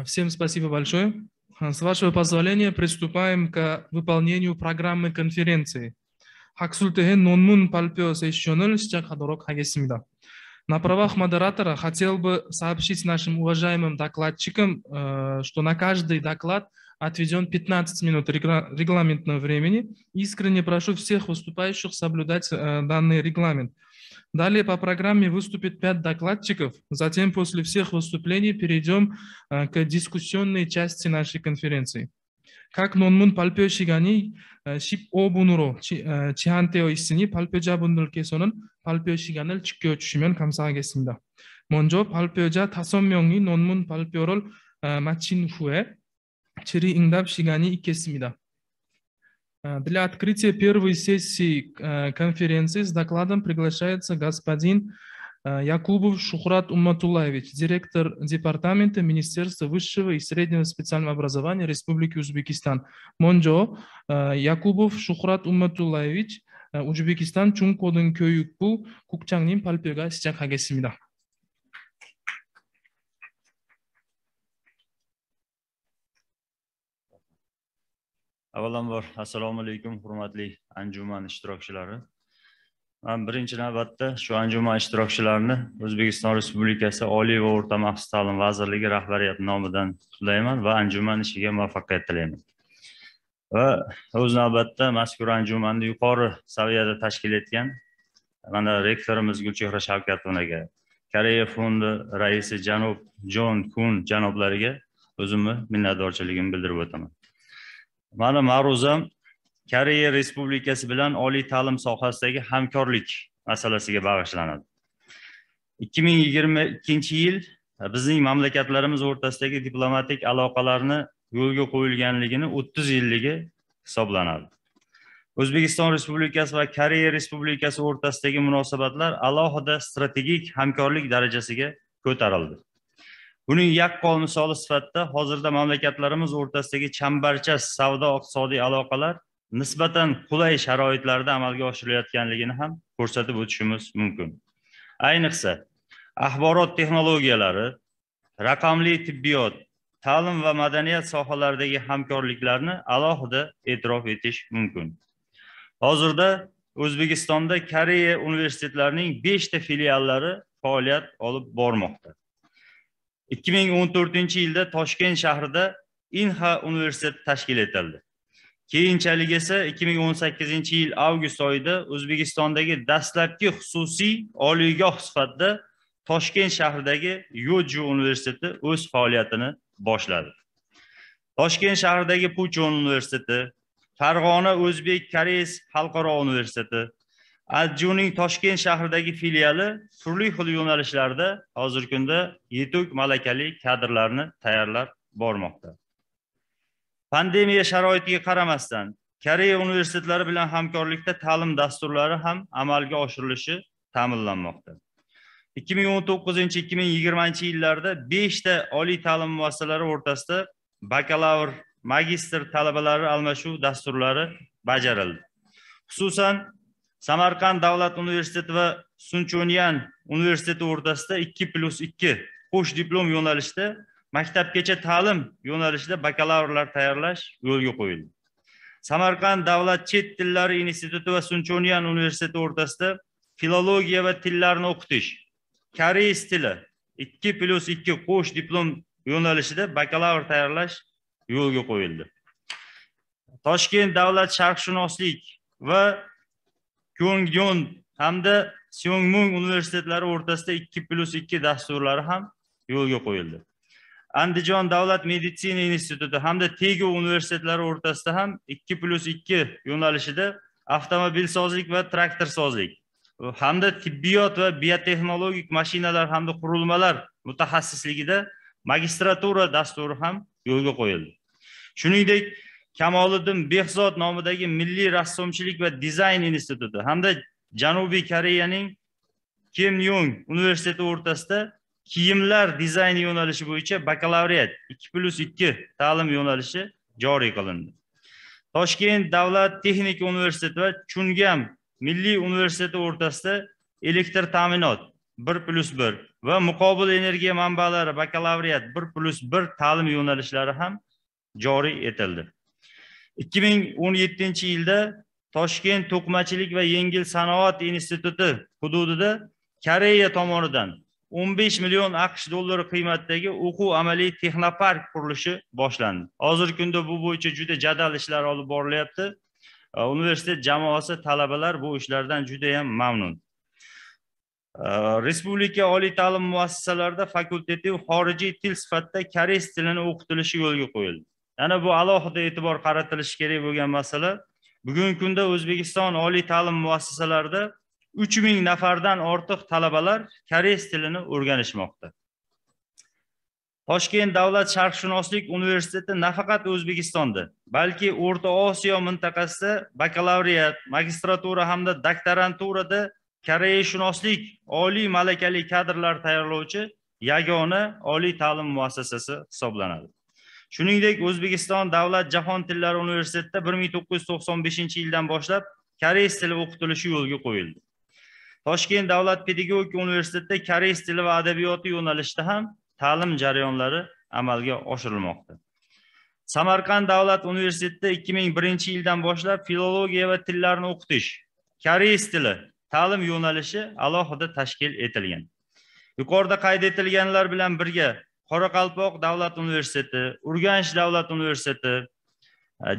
Всем спасибо большое. С вашего позволения приступаем к выполнению программы конференции. Хаксультехен нонмун пальпио сессион을 시작하도록 하겠습니다. На правах модератора хотел бы сообщить нашим уважаемым докладчикам, что на каждый доклад отведен 15 минут регламентного времени. Искренне прошу всех выступающих соблюдать данный регламент. Далее по программе выступит 5 докладчиков. Затем после всех выступлений перейдем к дискуссионной части нашей конференции. 각 논문 발표 시간이 15분으로 제한되어 있으니 발표자분들께서는 발표 시간을 지켜주시면 감사하겠습니다. 먼저 발표자 5명이 논문 발표를 마친 후에 질의응답 시간이 있겠습니다. Для открытия первой сессии конференции с докладом приглашается господин Якубов Шухрат Умматуллаевич, директор департамента Министерства высшего и среднего специального образования Республики Узбекистан. Монжо Якубов Шухрат Умматуллаевич, 우즈베키스탄 중고등교육부 국장님 발표가 시작하겠습니다. Avvalambor assalomu alaykum hurmatli anjuman ishtirokchilari. Men birinchi navbatda shu anjuman ishtirokchilarini O'zbekiston Respublikasi Oliy va o'rta maxsus ta'lim vazirligi rahbariyati nomidan qutlayman va anjuman ishiga muvaffaqiyat tilayman. Va o'z navbatda mazkur anjumanni yuqori saviyada tashkil etgan mana rektorimiz Gulchehra Shavkatovaga, Koreya fondi raisi janob Jon Kun janoblariga o'zimni minnatdorchiligimni bildirib o'taman. Mana ma'ruzam Koreya Respublikasi bilan oliy ta'lim sohasidagi hamkorlik masalasiga bag'ishlanadi. 2022-yil bizning mamlakatlarimiz o'rtasidagi diplomatik aloqalarni yo'lga qo'yilganligini 30 yilligi hisoblanadi. O'zbekiston Respublikasi va Koreya Respublikasi o'rtasidagi munosabatlar alohida strategik hamkorlik darajasiga ko'tarildi. Buning yaqqol misoli sifatida hozirda mamlakatlarimiz o'rtasidagi chambarchas savdo-iqtisodiy aloqalar nisbatan qulay sharoitlarda amalga oshirilayotganligini ham ko'rsatib o'tishimiz mumkin. Ayniqsa, axborot texnologiyalari, raqamli tibbiyot, ta'lim va madaniyat sohalaridagi hamkorliklarni alohida e'tirof etish mumkin. Hozirda O'zbekistonda Koreya universitetlarining 5 ta filiallari faoliyat olib bormoqda. 2014-yilda Toshkent shahrida Inha universiteti tashkil etildi. Keyinchalik esa 2018-yil avgust oyida O'zbekistondagi dastlabki xususiy oliygoh sifatida Toshkent shahridagi Yoju universiteti o'z faoliyatini boshladi. Toshkent shahridagi Puchon universiteti, Farg'ona O'zbek-Koreys xalqaro universiteti, Adjuning Toshkent shahridagi filiali turli xil yo'nalishlarda hozirgi kunda yetuk malakali kadrlarni tayyorlab bormoqda. Pandemiya sharoitiga qaramasdan, Koreya universitetlari bilan hamkorlikda ta'lim dasturlari ham amalga oshirilishi ta'minlanmoqda. 2019-2020-yillarda 5 ta oliy ta'lim muassasalari o'rtasida bakalavr, magistr talabalari almashuv dasturlari bajarildi. Xususan, Samarqand davlat universiteti va Sunchonyan universiteti o'rtasida 2+2 qo'sh diplom yo'nalishida maktabgacha ta'lim yo'nalishida bakalavrlar tayyorlash yo'lga qo'yildi. Samarqand davlat chet tillari instituti va Sunchonyan universiteti o'rtasida filologiya va tillarni o'qitish, koreys tili 2+2 qo'sh diplom yo'nalishida bakalavr tayyorlash yo'lga qo'yildi. Toshkent davlat sharqshunoslik va Kyongyon hamda Seongmun universitetlari o'rtasida 2+2 dasturlari ham yo'lga qo'yildi. Andijon davlat meditsina instituti hamda Tegu universitetlari o'rtasida ham 2+2 yo'nalishida avtomobilsozlik va traktorsozlik hamda tibbiyot va biotexnologik mashinalar hamda qurilmalar mutaxassisligida magistratura dasturi ham yo'lga qo'yildi. Shuningdek, Kamoliddin Behzod nomidagi Milliy rassomchilik va dizayn instituti hamda Janubiy Koreyaning Kimyong universiteti o'rtasida kiyimlar dizayni yo'nalishi bo'yicha bakalavriat 2+2 ta'lim yo'nalishi joriy qilindi. Toshkent davlat texnika universiteti va Chungam Milliy universiteti o'rtasida elektr ta'minot 1+1 va muqobil energiya manbalari bakalavriat 1+1 ta'lim yo'nalishlari ham joriy etildi. 2017-yilda Toshkent to'qimachilik va yengil sanoat instituti hududida Koreya tomonidan 15 million AQSh dollari qiymatidagi o'quv amaliy texnopark qurilishi boshlandi. Hozirgi kunda bu bo'yicha juda jadal ishlar olib borilyapti. Universitet jamoasi, talabalar bu ishlardan juda ham mamnun. Respublika oliy ta'lim muassasalarida fakultativ xorijiy til sifatida koreys tilini o'qitilishi yo'lga qo'yildi. Yana bu alohida e'tibor qaratilishi kerak bo'lgan masala. Bugungi kunda O'zbekiston oliy ta'lim muassasalarida 3000 nafardan ortiq talabalar koreys tilini o'rganishmoqda. Toshkent davlat sharqshunoslik universiteti nafaqat O'zbekistonda, balki O'rta Osiyo mintaqasida bakalavriat, magistratura hamda doktoranturada koreyashunoslik oliy malakali kadrlar tayyorlovchi yagona oliy ta'lim muassasasi hisoblanadi. Shuningdek, O'zbekiston davlat jahon tillari universitetida 1995-yildan boshlab koreys tili o'qitilishi yo'lga qo'yildi. Toshkent davlat pedagogika universitetida koreys tili va adabiyoti yo'nalishida ham ta'lim jarayonlari amalga oshirilmoqda. Samarqand davlat universitetida 2001-yildan boshlab filologiya va tillarni o'qitish, koreys tili ta'lim yo'nalishi alohida tashkil etilgan. Yuqorida qayd etilganlar bilan birga Qoraqalpoq davlat universiteti, Urganch davlat universiteti,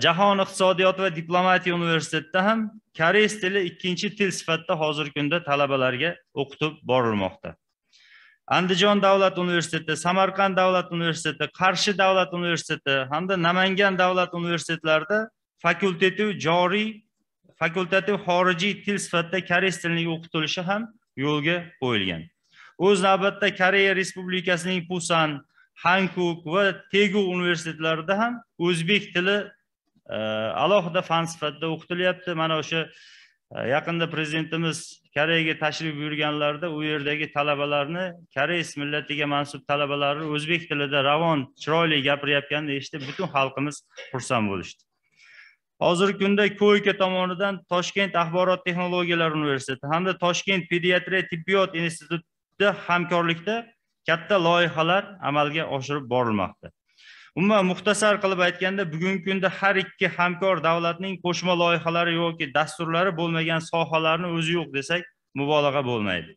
Jahon iqtisodiyot va diplomatiya universitetida ham koreys tili ikkinchi til sifatida hozirgi kunda talabalarga o'qitib borilmoqda. Andijon davlat universiteti, Samarqand davlat universiteti, Qarshi davlat universiteti hamda Namangan davlat universitetlarida fakultativ xorijiy til sifatida koreys tilining o'qitilishi ham yo'lga qo'yilgan. O'z navbatda Koreya Respublikasining Pusan, Hankuk va Tegu universitetlarida ham o'zbek tili alohida fan sifatida o'qitilyapti. Mana o'sha yaqinda prezidentimiz Koreyaga tashrif buyurganlarida u yerdagi talabalarni, koreys millatiga mansub talabalarni o'zbek tilida ravon, chiroyli gapirayotganini eshitib, butun xalqimiz xursand bo'lishdi. Hozirgi kunda Koyka tomonidan Toshkent axborot texnologiyalari universiteti hamda Toshkent pediatriya tibbiyot institutida hamkorlikda katta loyihalar amalga oshirib borilmoqda. Umuman muxtasar qilib aytganda, bugungi kunda har ikki hamkor davlatning qo'shma loyihalari yoki dasturlari bo'lmagan sohalarni o'zi yo'q desak, mubolag'a bo'lmaydi.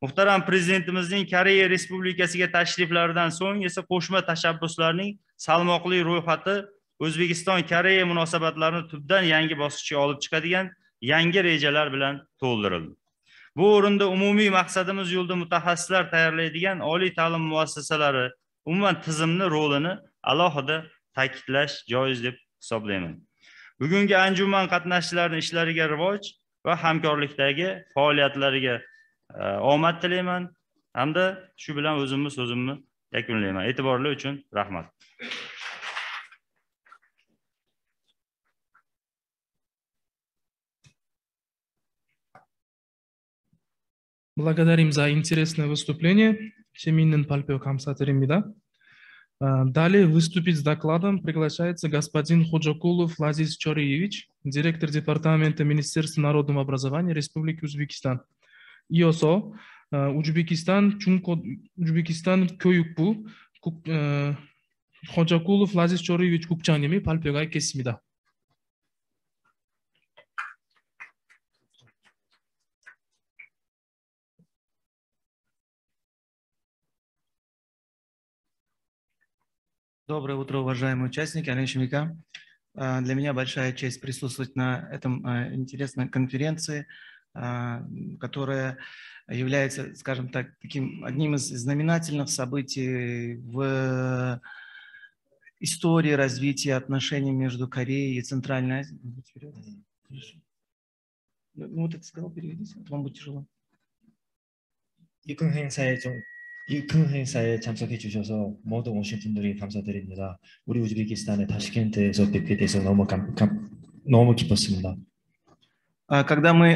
Muhtaram prezidentimizning Koreya Respublikasiga tashriflaridan so'ng esa qo'shma tashabbuslarning salmoqli ro'yxati O'zbekiston-Koreya munosabatlarini tubdan yangi bosqichga olib chiqadigan yangi rejalar bilan to'ldirildi. Bu o'rinda umumiy maqsadimiz yo'lda mutaxassislar tayyorlaydigan oliy ta'lim muassasalari umuman tizimni rolini alohida ta'kidlash joiz deb hisoblayman. Bugungi anjuman qatnashchilarining ishlariga rivoj va hamkorlikdagi faoliyatlariga omad tilayman hamda shu bilan so'zimni yakunlayman. E'tiborli uchun rahmat. Благодарим за интересное выступление. Семинин Пальпио Камсатыримида. Далее выступить с докладом приглашается господин Ходжакулов Лазиз Чориевич, директор департамента Министерства народного образования Республики Узбекистан. ИОСО Узбекистан Көйүкбу Ходжакулов Лазиз Чориевич Кукчаними Пальпиога кесимида. Доброе утро, уважаемые участники. Для меня большая честь присутствовать на этом интересной конференции, которая является, скажем так, одним из знаменательных событий в истории развития отношений между Кореей и Центральной Азией. Ну вот это сказал, переведите, вам будет тяжело. 이 큰 행사에 참석해 주셔서 모든 오신 분들이 감사드립니다. 우리 우즈베키스탄의 타시켄트에서 뵙게 돼서 너무 기뻤습니다. Когда мы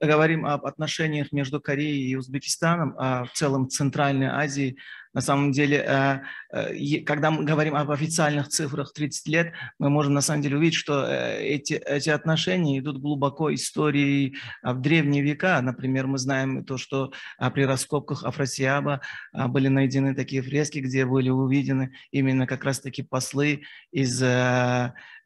говорим об отношениях между Кореей и Узбекистаном, в целом Центральной Азии, На самом деле, когда мы говорим об официальных цифрах 30 лет, мы можем на самом деле увидеть, что эти отношения идут глубоко историей в древние века. Например, мы знаем то, что при раскопках Афросиаба были найдены такие фрески, где были увидены именно как раз-таки послы из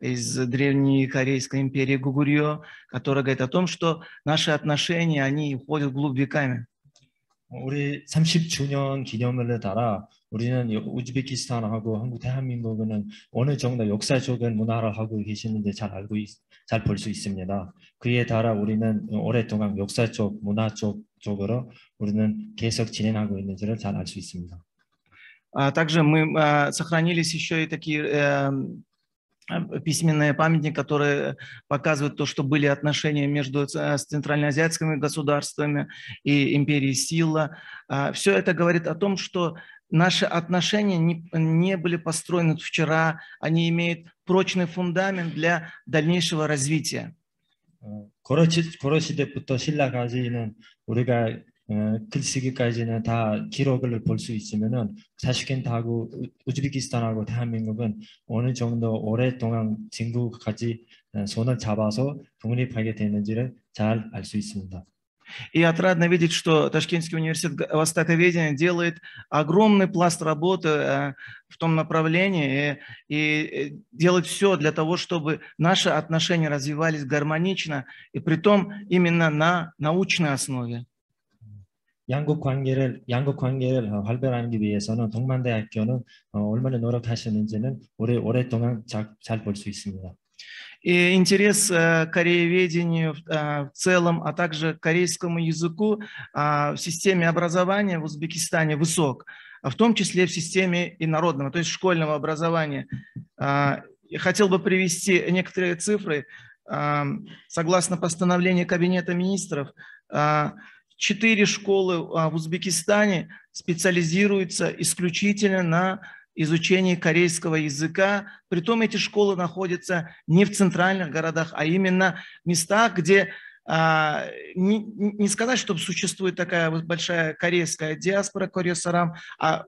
древней Корейской империи Гугурьё, которая говорит о том, что наши отношения, они уходят вглубь веками. 우리 30주년 기념일에 따라 우리는 우즈베키스탄하고 한국 대한민국은 어느 정도 역사적인 문화를 하고 계시는데 잘 볼 수 있습니다. 그에 따라 우리는 오랫동안 역사적, 문화적 쪽으로 우리는 계속 진행하고 있는지를 잘 알 수 있습니다. Также мы сохранились еще и такие письменные памятники, которые показывают то, что были отношения между центральноазиатскими государствами и империей Силла. Все это говорит о том, что наши отношения не были построены вчера, они имеют прочный фундамент для дальнейшего развития. 고려 시대부터 신라까지는 우리가 글쓰기까지는 다 기록을 볼 수 있으면은 타슈켄트하고 우즈베키스탄하고 대한민국은 어느 정도 오랫동안 진국까지 손을 잡아서 독립하게 됐는지를 잘 알 수 있습니다. И отрадно видеть, что Ташкентский университет востоковедения делает огромный пласт работы в том направлении и делает все для того, чтобы наши отношения развивались гармонично и притом именно на научной основе. 양국 관계를 활발하기 위해서는 동만대학교는 얼마나 노력하셨는지는 오랫동안 잘 볼 수 있습니다. И интерес к корееведению в целом, а также к корейскому языку в системе образования в Узбекистане высок, в том числе в системе и народного, то есть школьного образования. Я хотел бы привести некоторые цифры. Согласно постановлению Кабинета министров, 4 школы в Узбекистане специализируются исключительно на изучении корейского языка. Притом эти школы находятся не в центральных городах, а именно в местах, где не сказать, что существует такая вот большая корейская диаспора, Корейсарам, а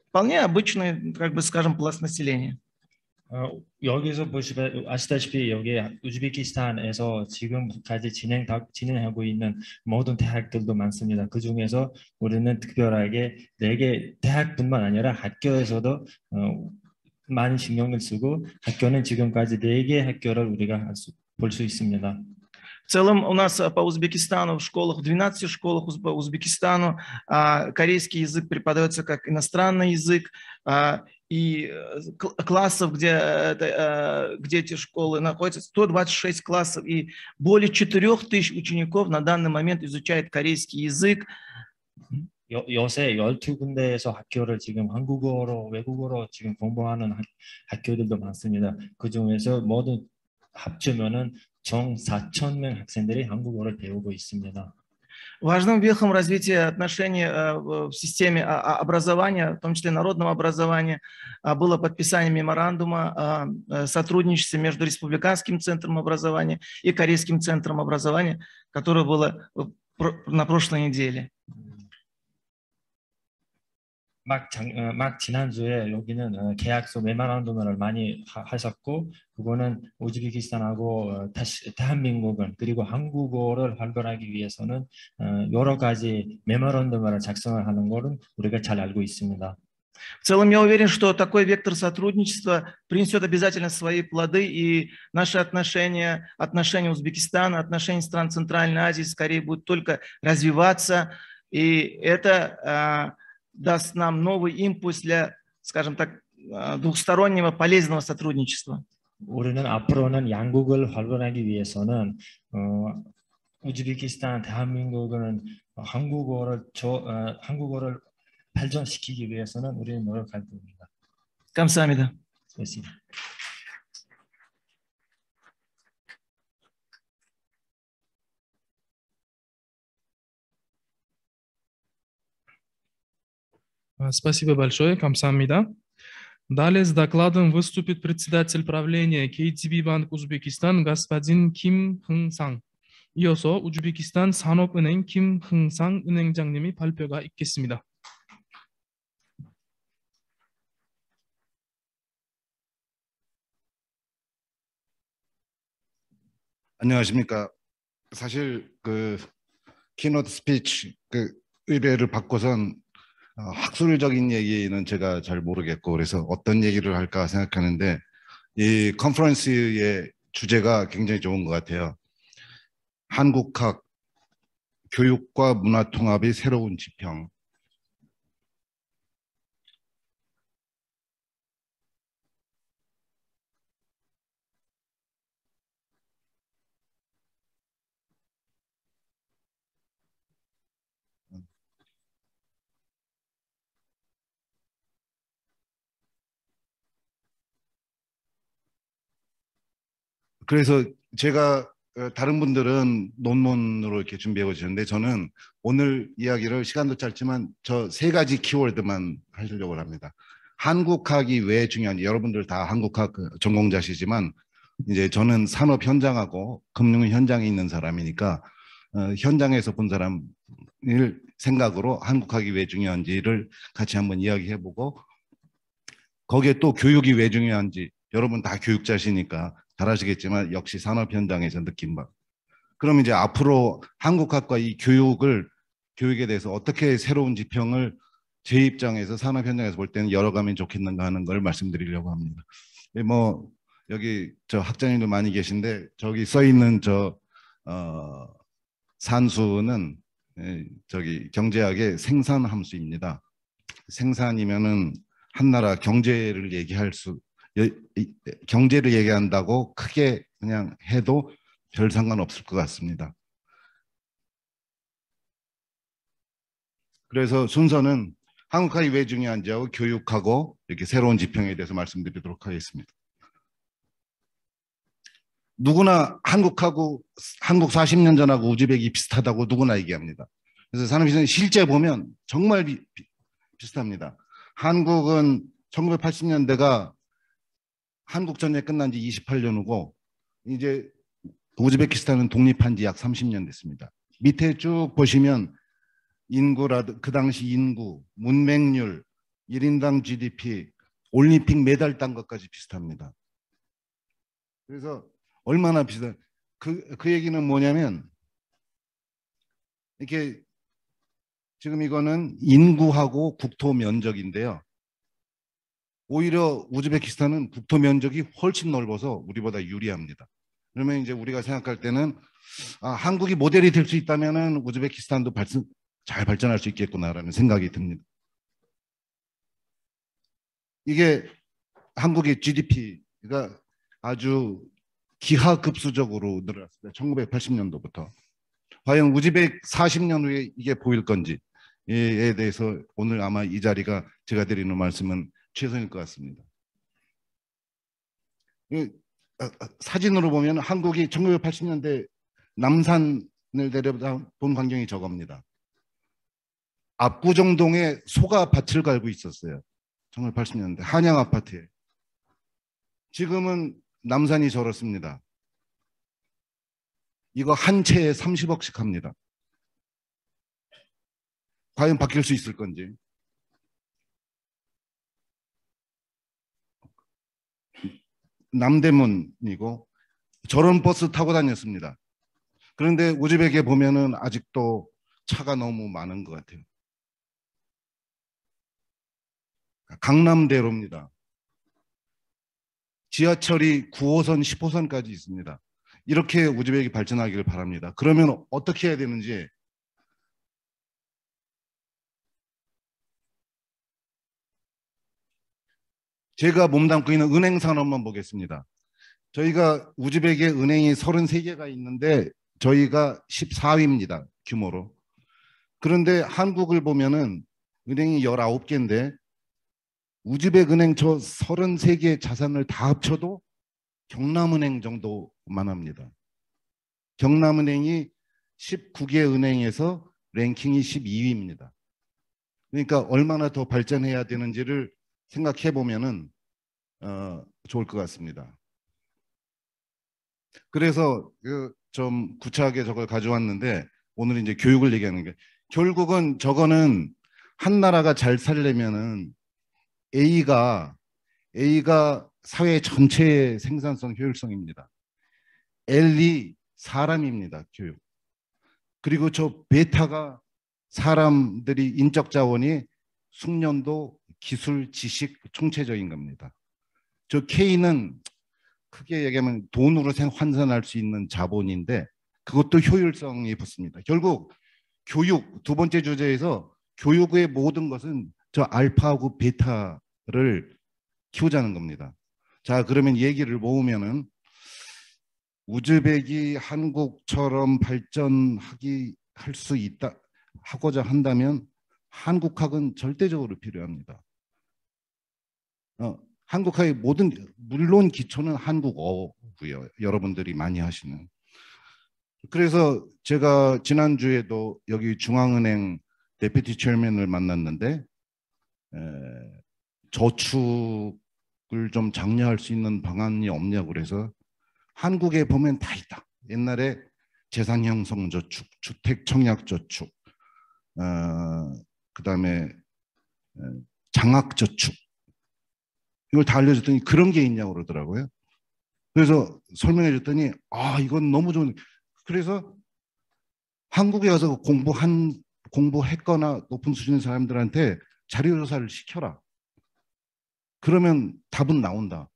вполне обычный, как бы скажем, пласт населения. 여기서 아시다시피 여기 우즈베키스탄에서 지금까지 진행하고 있는 모든 대학들도 많습니다. 그 중에서 우리는 특별하게 4개 대학뿐만 아니라 학교에서도 많은 신경을 쓰고 학교는 지금까지 4개 학교를 우리가 볼 수 있습니다. В целом у нас по Узбекистану в школах, в 12 школах по Узбекистану корейский язык преподается как иностранный язык, и классов, где эти школы находятся, 126 классов, и более 4000 учеников на данный момент изучают корейский язык. 요새 12군데에서 학교를 지금 한국어로, 외국어로 지금 공부하는 학교들도 많습니다. 그 중에서 모두 합치면은 총 4,000명 학생들이 한국어를 배우고 있습니다. Важным вехом развития отношений в системе образования, в том числе народного образования, было подписание меморандума о сотрудничестве между Республиканским центром образования и Корейским центром образования, которое было на прошлой неделе. 막 지난주에 여기는 계약서 메모란덤을 많이 하셨고 그거는 우즈베키스탄하고 대한민국은 그리고 한국어를 활발하기 위해서는 여러 가지 메모란덤을 작성을 하는 것은 우리가 잘 알고 있습니다. В целом я уверен, что такой вектор сотрудничества принесет обязательно свои плоды, и наши отношения Узбекистана, отношения стран Центральной Азии скорее будут только развиваться, и это даст нам новый импульс для, скажем так, двухстороннего полезного сотрудничества. 우리는 앞으로는 양국을 활발하기 위해서는 우즈베키스탄, 대한민국은 한국어를 발전시키기 위해서는 우리는 노력할 겁니다. 감사합니다. Спасибо. Спасибо большое, 감사합니다. Далее с докладом выступит председатель правления KTB Банк Узбекистан господин Ким Хың상. 이어서 우즈베키스탄 산업은행 김흥상 은행장님이 발표가 있겠습니다. 안녕하십니까. 사실 그 키노트 스피치 그 의뢰를 받고선 학술적인 얘기는 제가 잘 모르겠고 그래서 어떤 얘기를 할까 생각하는데 이 컨퍼런스의 주제가 굉장히 좋은 것 같아요. 한국학 교육과 문화 통합의 새로운 지평. 그래서 제가 다른 분들은 논문으로 이렇게 준비해 오셨는데 저는 오늘 이야기를 시간도 짧지만 저 세 가지 키워드만 하려고 합니다. 한국학이 왜 중요한지 여러분들 다 한국학 전공자시지만 이제 저는 산업 현장하고 금융 현장에 있는 사람이니까 현장에서 본 사람을 생각으로 한국학이 왜 중요한지를 같이 한번 이야기해보고 거기에 또 교육이 왜 중요한지 여러분 다 교육자시니까 잘 아시겠지만 역시 산업 현장에서 느낀 바. 그럼 이제 앞으로 한국학과 이 교육에 대해서 어떻게 새로운 지평을 제 입장에서 산업 현장에서 볼 때는 열어가면 좋겠는가 하는 걸 말씀드리려고 합니다. 뭐 여기 저 학자님들 많이 계신데 저기 써 있는 저 산수는 저기 경제학의 생산 함수입니다. 생산이면은 한 나라 경제를 얘기한다고 크게 그냥 해도 별 상관없을 것 같습니다. 그래서 순서는 한국학이 왜 중요한지하고 교육하고 이렇게 새로운 지평에 대해서 말씀드리도록 하겠습니다. 누구나 한국 40년 전하고 우즈벡이 비슷하다고 누구나 얘기합니다. 그래서 산업시장이 실제 보면 정말 비슷합니다. 한국은 1980년대가 한국 전쟁 끝난 지 28년 후고 이제 우즈베키스탄은 독립한 지 약 30년 됐습니다. 밑에 쭉 보시면 그 당시 인구, 문맹률, 1인당 GDP, 올림픽 메달 딴 것까지 비슷합니다. 그래서 얼마나 비슷한 그 얘기는 뭐냐면 이렇게 지금 이거는 인구하고 국토 면적인데요. 오히려 우즈베키스탄은 국토 면적이 훨씬 넓어서 우리보다 유리합니다. 그러면 이제 우리가 생각할 때는 한국이 모델이 될 수 있다면은 우즈베키스탄도 잘 발전할 수 있겠구나라는 생각이 듭니다. 이게 한국의 GDP가 아주 기하급수적으로 늘어났습니다. 1980년도부터. 과연 우즈벡 40년 후에 이게 보일 건지에 대해서 오늘 아마 이 자리가 제가 드리는 말씀은 최선일 것 같습니다. 사진으로 보면 한국이 1980년대 남산을 내려본 광경이 저겁니다. 압구정동에 소가 밭을 갈고 있었어요. 1980년대 한양 아파트에. 지금은 남산이 저렇습니다. 이거 한 채에 30억씩 합니다. 과연 바뀔 수 있을 건지. 남대문이고 저런 버스 타고 다녔습니다. 그런데 우즈벡에 보면은 아직도 차가 너무 많은 것 같아요. 강남대로입니다. 지하철이 9호선, 10호선까지 있습니다. 이렇게 우즈벡이 발전하기를 바랍니다. 그러면 어떻게 해야 되는지 제가 몸담고 있는 은행 산업만 보겠습니다. 저희가 우즈벡에 은행이 33개가 있는데 저희가 14위입니다. 규모로. 그런데 한국을 보면은 은행이 19개인데 우즈벡 은행 저 33개 자산을 다 합쳐도 경남은행 정도만 합니다. 경남은행이 19개 은행에서 랭킹이 12위입니다. 그러니까 얼마나 더 발전해야 되는지를 생각해 보면은 좋을 것 같습니다. 그래서 좀 구체하게 저걸 가져왔는데 오늘 이제 교육을 얘기하는 게 결국은 저거는 한 나라가 잘 살려면은 A가 사회 전체의 생산성 효율성입니다. L이 사람입니다. 교육. 그리고 저 베타가 사람들이 인적 자원이 숙련도, 기술, 지식 총체적인 겁니다. 저 K는 크게 얘기하면 돈으로 환산할 수 있는 자본인데 그것도 효율성이 붙습니다. 결국 교육, 두 번째 주제에서 교육의 모든 것은 저 알파하고 베타를 키우자는 겁니다. 자, 그러면 얘기를 모으면은 우즈벡이 한국처럼 할 수 있다 하고자 한다면 한국학은 절대적으로 필요합니다. 한국학의 물론 기초는 한국어고요. 여러분들이 많이 하시는. 그래서 제가 지난주에도 여기 중앙은행 데피티 체어맨을 만났는데 저축을 좀 장려할 수 있는 방안이 없냐고 그래서 한국에 보면 다 있다. 옛날에 재산형성저축, 주택청약저축, 그다음에 장학저축 이걸 다 알려줬더니 그런 게 있냐고 그러더라고요. 그래서 설명해 줬더니 이건 너무 좋은. 그래서 한국에 가서 공부했거나 높은 수준의 사람들한테 자료조사를 시켜라. 그러면 답은 나온다.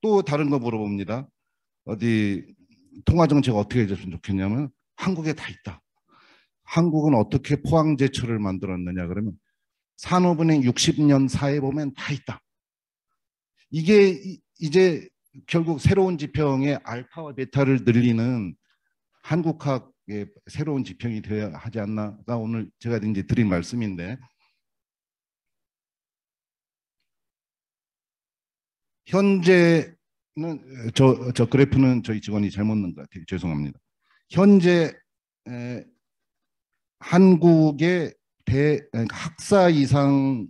또 다른 거 물어봅니다. 어디 통화정책 어떻게 해줬으면 좋겠냐면 한국에 다 있다. 한국은 어떻게 포항제철을 만들었느냐 그러면 산업은행 60년 사에 보면 다 있다. 이게 이제 결국 새로운 지평의 알파와 베타를 늘리는 한국학의 새로운 지평이 되어야 하지 않나가 오늘 제가 이제 드린 말씀인데, 현재는 저 그래프는 저희 직원이 잘못 넣은 것 같아요. 죄송합니다. 현재 한국의 학사 이상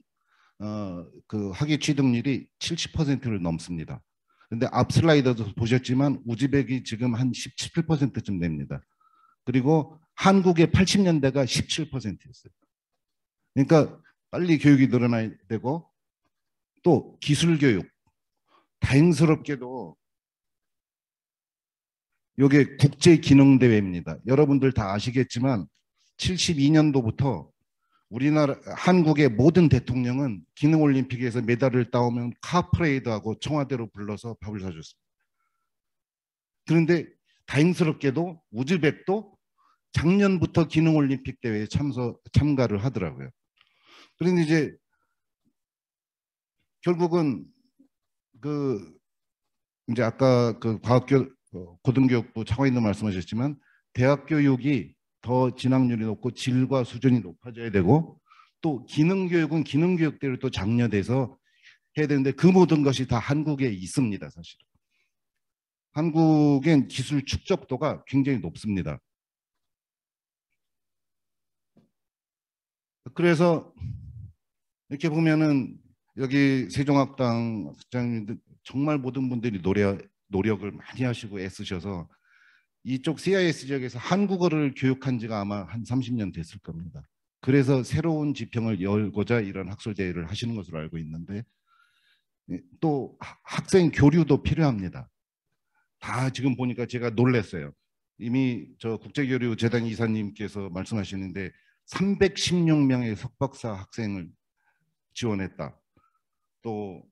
그 학위 취득률이 70%를 넘습니다. 근데 앞 슬라이드도 보셨지만 우즈벡이 지금 한 17%쯤 됩니다. 그리고 한국의 80년대가 17%였어요. 그러니까 빨리 교육이 늘어나야 되고, 또 기술 교육. 다행스럽게도 이게 국제 기능 대회입니다. 여러분들 다 아시겠지만 72년도부터 우리나라 한국의 모든 대통령은 기능올림픽에서 메달을 따오면 카프레이드하고 청와대로 불러서 밥을 사줬습니다. 그런데 다행스럽게도 우즈벡도 작년부터 기능올림픽 대회에 참가를 하더라고요. 그런데 이제 결국은 이제 아까 고등교육부 차관님도 말씀하셨지만 대학 교육이 더 진학률이 높고 질과 수준이 높아져야 되고, 또 기능교육은 기능교육대로 또 장려돼서 해야 되는데 그 모든 것이 다 한국에 있습니다. 사실은 한국엔 기술 축적도가 굉장히 높습니다. 그래서 이렇게 보면은 여기 세종학당 학장님들 정말 모든 분들이 노력을 많이 하시고 애쓰셔서 이쪽 CIS 지역에서 한국어를 교육한 지가 아마 한 30년 됐을 겁니다. 그래서 새로운 지평을 열고자 이런 학술대회를 하시는 것으로 알고 있는데, 또 학생 교류도 필요합니다. 다 지금 보니까 제가 놀랐어요. 이미 저 국제교류재단 이사님께서 말씀하시는데 316명의 석박사 학생을 지원했다. 또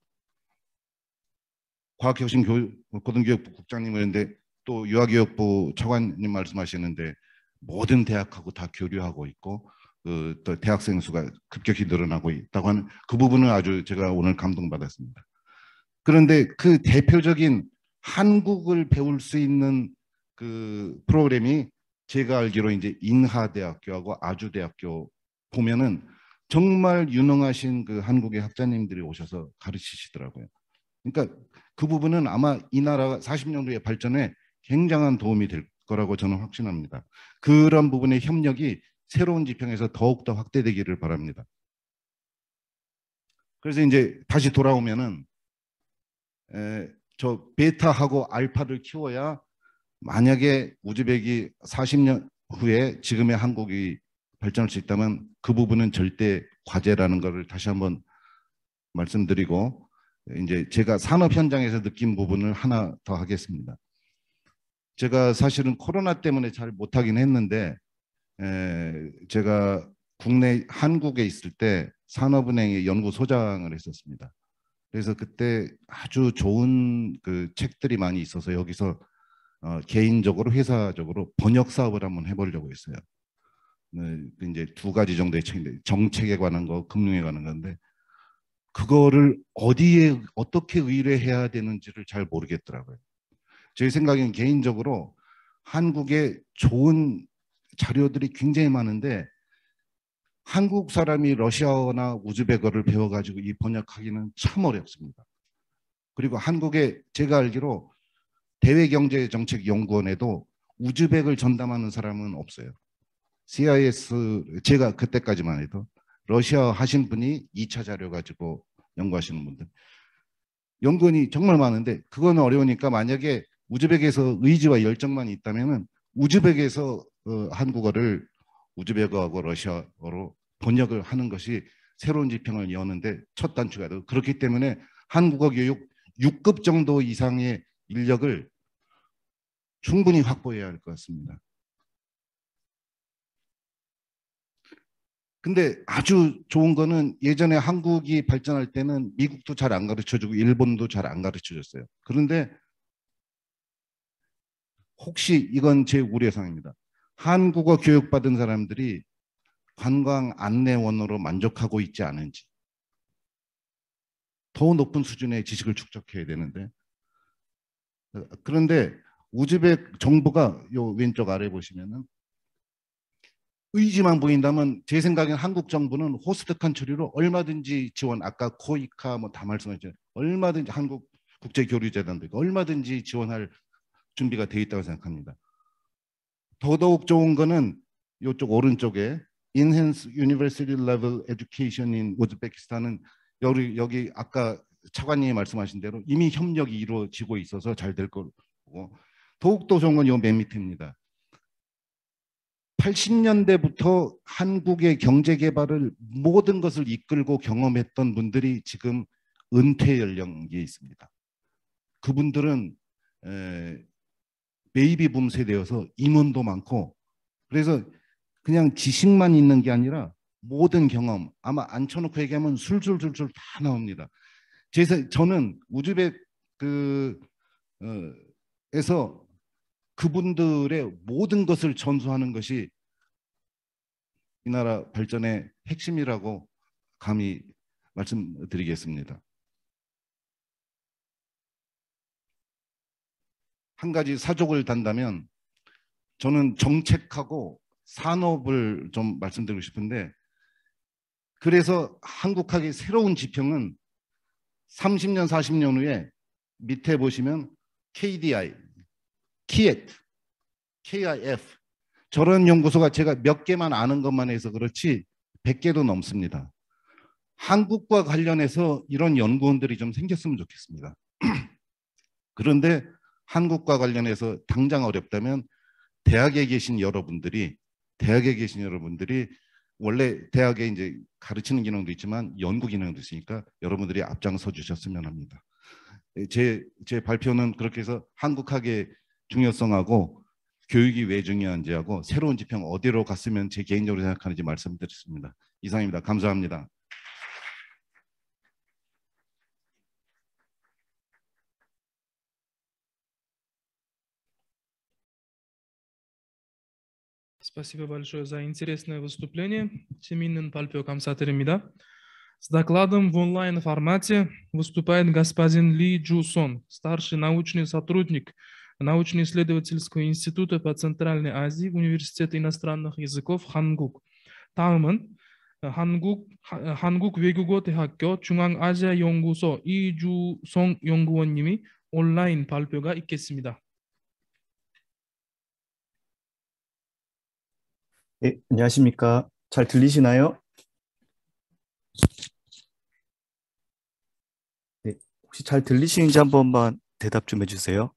고등교육부 국장님이었는데 또 유아교육부 차관님 말씀하시는데 모든 대학하고 다 교류하고 있고 또 대학생 수가 급격히 늘어나고 있다고 하는 그 부분은 아주 제가 오늘 감동받았습니다. 그런데 그 대표적인 한국을 배울 수 있는 그 프로그램이 제가 알기로 이제 인하대학교하고 아주대학교 보면은 정말 유능하신 그 한국의 학자님들이 오셔서 가르치시더라고요. 그러니까 그 부분은 아마 이 나라가 40년 후의 발전에 굉장한 도움이 될 거라고 저는 확신합니다. 그런 부분의 협력이 새로운 지평에서 더욱더 확대되기를 바랍니다. 그래서 이제 다시 돌아오면은 저 베타하고 알파를 키워야 만약에 우즈벡이 40년 후에 지금의 한국이 발전할 수 있다면 그 부분은 절대 과제라는 것을 다시 한번 말씀드리고, 이제 제가 산업 현장에서 느낀 부분을 하나 더 하겠습니다. 제가 사실은 코로나 때문에 잘 못하긴 했는데 제가 국내 한국에 있을 때 산업은행의 연구소장을 했었습니다. 그래서 그때 아주 좋은 그 책들이 많이 있어서 여기서 개인적으로 회사적으로 번역 사업을 한번 해보려고 했어요. 이제 두 가지 정도의 책인데 정책에 관한 거, 금융에 관한 건데 그거를 어디에 어떻게 의뢰해야 되는지를 잘 모르겠더라고요. 제 생각엔 개인적으로 한국에 좋은 자료들이 굉장히 많은데 한국 사람이 러시아어나 우즈베거를 배워가지고 이 번역하기는 참 어렵습니다. 그리고 한국에 제가 알기로 대외경제정책연구원에도 우즈벡을 전담하는 사람은 없어요. CIS 제가 그때까지만 해도 러시아 하신 분이 2차 자료 가지고 연구하시는 분들 연구원이 정말 많은데 그거는 어려우니까 만약에 우즈벡에서 의지와 열정만 있다면은 우즈벡에서 한국어를 우즈베거하고 러시아어로 번역을 하는 것이 새로운 지평을 여는데 첫 단추가 되고 그렇기 때문에 한국어 교육 6급 정도 이상의 인력을 충분히 확보해야 할 것 같습니다. 근데 아주 좋은 거는 예전에 한국이 발전할 때는 미국도 잘 안 가르쳐주고 일본도 잘 안 가르쳐줬어요. 그런데 혹시 이건 제 우려사항입니다. 한국어 교육받은 사람들이 관광 안내원으로 만족하고 있지 않은지 더 높은 수준의 지식을 축적해야 되는데 그런데 우즈벡 정부가 요 왼쪽 아래 보시면은 의지만 보인다면 제 생각엔 한국 정부는 호스트 컨트리로 얼마든지 지원 아까 코이카 뭐 다 말씀하셨죠. 얼마든지 한국 국제교류재단도 얼마든지 지원할 준비가 되어 있다고 생각합니다. 더더욱 좋은 거는 이쪽 오른쪽에 Enhanced University Level Education in 우즈베키스탄은 여기 아까 차관님이 말씀하신 대로 이미 협력이 이루어지고 있어서 잘 될 거고 더욱더 좋은 건 이 맨 밑입니다. 80년대부터 한국의 경제 개발을 모든 것을 이끌고 경험했던 분들이 지금 은퇴 연령기에 있습니다. 그분들은 베이비붐 세대여서 임원도 많고 그래서 그냥 지식만 있는 게 아니라 모든 경험 아마 앉혀놓고 얘기하면 술술술술 다 나옵니다. 저는 우즈벡 에서 그분들의 모든 것을 전수하는 것이 이 나라 발전의 핵심이라고 감히 말씀드리겠습니다. 한 가지 사족을 단다면 저는 정책하고 산업을 좀 말씀드리고 싶은데 그래서 한국학의 새로운 지평은 30년, 40년 후에 밑에 보시면 KDI, KIF, KIF 저런 연구소가 제가 몇 개만 아는 것만 해서 그렇지 100개도 넘습니다. 한국과 관련해서 이런 연구원들이 좀 생겼으면 좋겠습니다. 그런데 한국과 관련해서 당장 어렵다면 대학에 계신 여러분들이 원래 대학에 이제 가르치는 기능도 있지만 연구 기능도 있으니까 여러분들이 앞장서 주셨으면 합니다. 제 발표는 그렇게 해서 한국학의 중요성하고 교육이 왜 중요한지하고 새로운 지평 어디로 갔으면 제 개인적으로 생각하는지 말씀드렸습니다. 이상입니다. 감사합니다. Спасибо большое за интересное выступление. Чиминнен Пальпио Камсатеримида. С докладом в онлайн-формате выступает господин Ли Джусон, старший научный сотрудник научно-исследовательского института по Центральной Азии Университета иностранных языков Хангук. 다음은 한국 외국어 대학교 중앙아시아 연구소 이주성 연구원님이 온라인 발표가 있겠습니다. 네, 안녕하십니까. 잘 들리시나요? 네, 혹시 잘 들리시는지 한 번만 대답 좀 해주세요.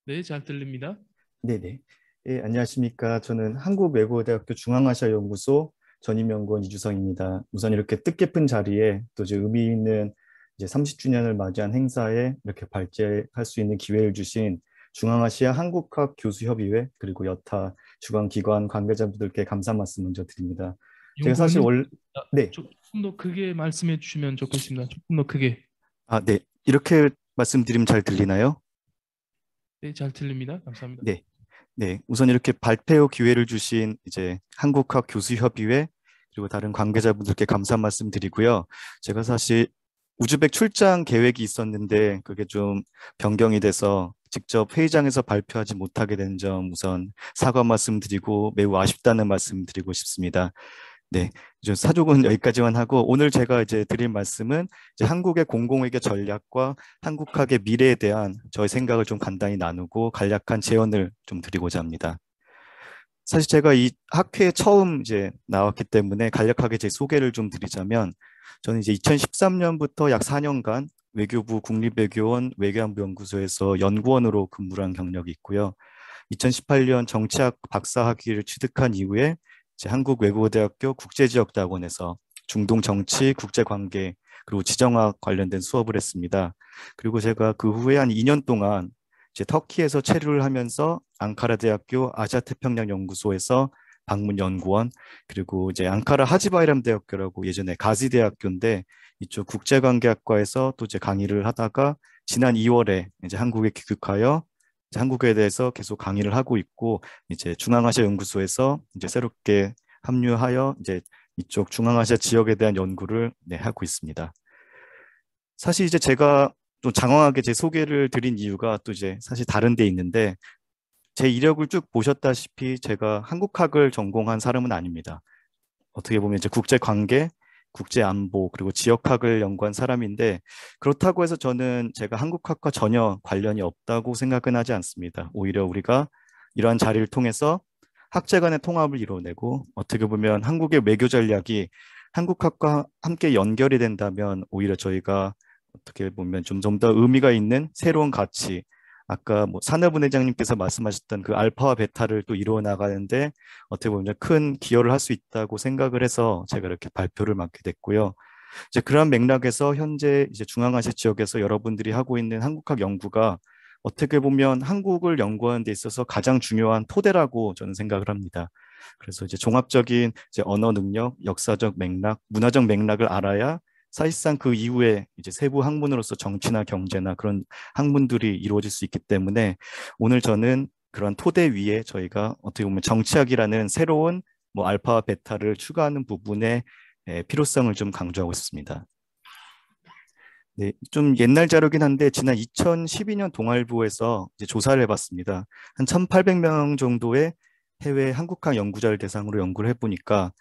네, 잘 들립니다. 네네. 네, 안녕하십니까. 저는 한국외국어대학교 중앙아시아연구소 전임연구원 이주성입니다. 우선 이렇게 뜻깊은 자리에 또 의미 있는 이제 30주년을 맞이한 행사에 이렇게 발제할 수 있는 기회를 주신 중앙아시아 한국학 교수협의회 그리고 여타 주관기관 관계자분들께 감사 말씀 먼저 드립니다. 제가 사실 네. 조금 더 크게 말씀해 주시면 좋겠습니다. 조금 더 크게. 네. 이렇게 말씀드리면 잘 들리나요? 네, 잘 들립니다. 감사합니다. 네. 네. 우선 이렇게 발표 기회를 주신 이제 한국학 교수협의회 그리고 다른 관계자분들께 감사 말씀드리고요. 제가 사실 우즈벡 출장 계획이 있었는데 그게 좀 변경이 돼서 직접 회의장에서 발표하지 못하게 된 점 우선 사과 말씀드리고 매우 아쉽다는 말씀드리고 싶습니다. 네, 이제 사족은 여기까지만 하고 오늘 제가 이제 드릴 말씀은 이제 한국의 공공외교 전략과 한국학의 미래에 대한 저의 생각을 좀 간단히 나누고 간략한 제언을 좀 드리고자 합니다. 사실 제가 이 학회에 처음 이제 나왔기 때문에 간략하게 제 소개를 좀 드리자면 저는 이제 2013년부터 약 4년간 외교부 국립외교원 외교안보연구소에서 연구원으로 근무를 한 경력이 있고요. 2018년 정치학 박사학위를 취득한 이후에 이제 한국외국어대학교 국제지역대학원에서 중동 정치, 국제관계 그리고 지정학 관련된 수업을 했습니다. 그리고 제가 그 후에 한 2년 동안 이제 터키에서 체류를 하면서 앙카라 대학교 아시아태평양 연구소에서 방문 연구원 그리고 이제 앙카라 하지바이람 대학교라고 예전에 가지 대학교인데 이쪽 국제관계학과에서 또 이제 강의를 하다가 지난 2월에 이제 한국에 귀국하여 이제 한국에 대해서 계속 강의를 하고 있고 이제 중앙아시아 연구소에서 이제 새롭게 합류하여 이제 이쪽 중앙아시아 지역에 대한 연구를 하고 있습니다. 사실 이제 제가 좀 장황하게 제 소개를 드린 이유가 또 이제 사실 다른 데 있는데 제 이력을 쭉 보셨다시피 제가 한국학을 전공한 사람은 아닙니다. 어떻게 보면 이제 국제관계, 국제안보 그리고 지역학을 연구한 사람인데 그렇다고 해서 저는 제가 한국학과 전혀 관련이 없다고 생각은 하지 않습니다. 오히려 우리가 이러한 자리를 통해서 학제 간의 통합을 이뤄내고 어떻게 보면 한국의 외교 전략이 한국학과 함께 연결이 된다면 오히려 저희가 어떻게 보면 좀 더 의미가 있는 새로운 가치 아까 뭐 산업은 회장님께서 말씀하셨던 그 알파와 베타를 또 이루어 나가는데 어떻게 보면 큰 기여를 할 수 있다고 생각을 해서 제가 이렇게 발표를 맡게 됐고요. 이제 그런 맥락에서 현재 이제 중앙아시아 지역에서 여러분들이 하고 있는 한국학 연구가 어떻게 보면 한국을 연구하는 데 있어서 가장 중요한 토대라고 저는 생각을 합니다. 그래서 이제 종합적인 이제 언어 능력, 역사적 맥락, 문화적 맥락을 알아야 사실상 그 이후에 이제 세부 학문으로서 정치나 경제나 그런 학문들이 이루어질 수 있기 때문에 오늘 저는 그런 토대 위에 저희가 어떻게 보면 정치학이라는 새로운 뭐 알파와 베타를 추가하는 부분의 필요성을 좀 강조하고 있습니다. 네, 좀 옛날 자료긴 한데 지난 2012년 동아일보에서 이제 조사를 해봤습니다. 한 1,800명 정도의 해외 한국학 연구자를 대상으로 연구를 해보니까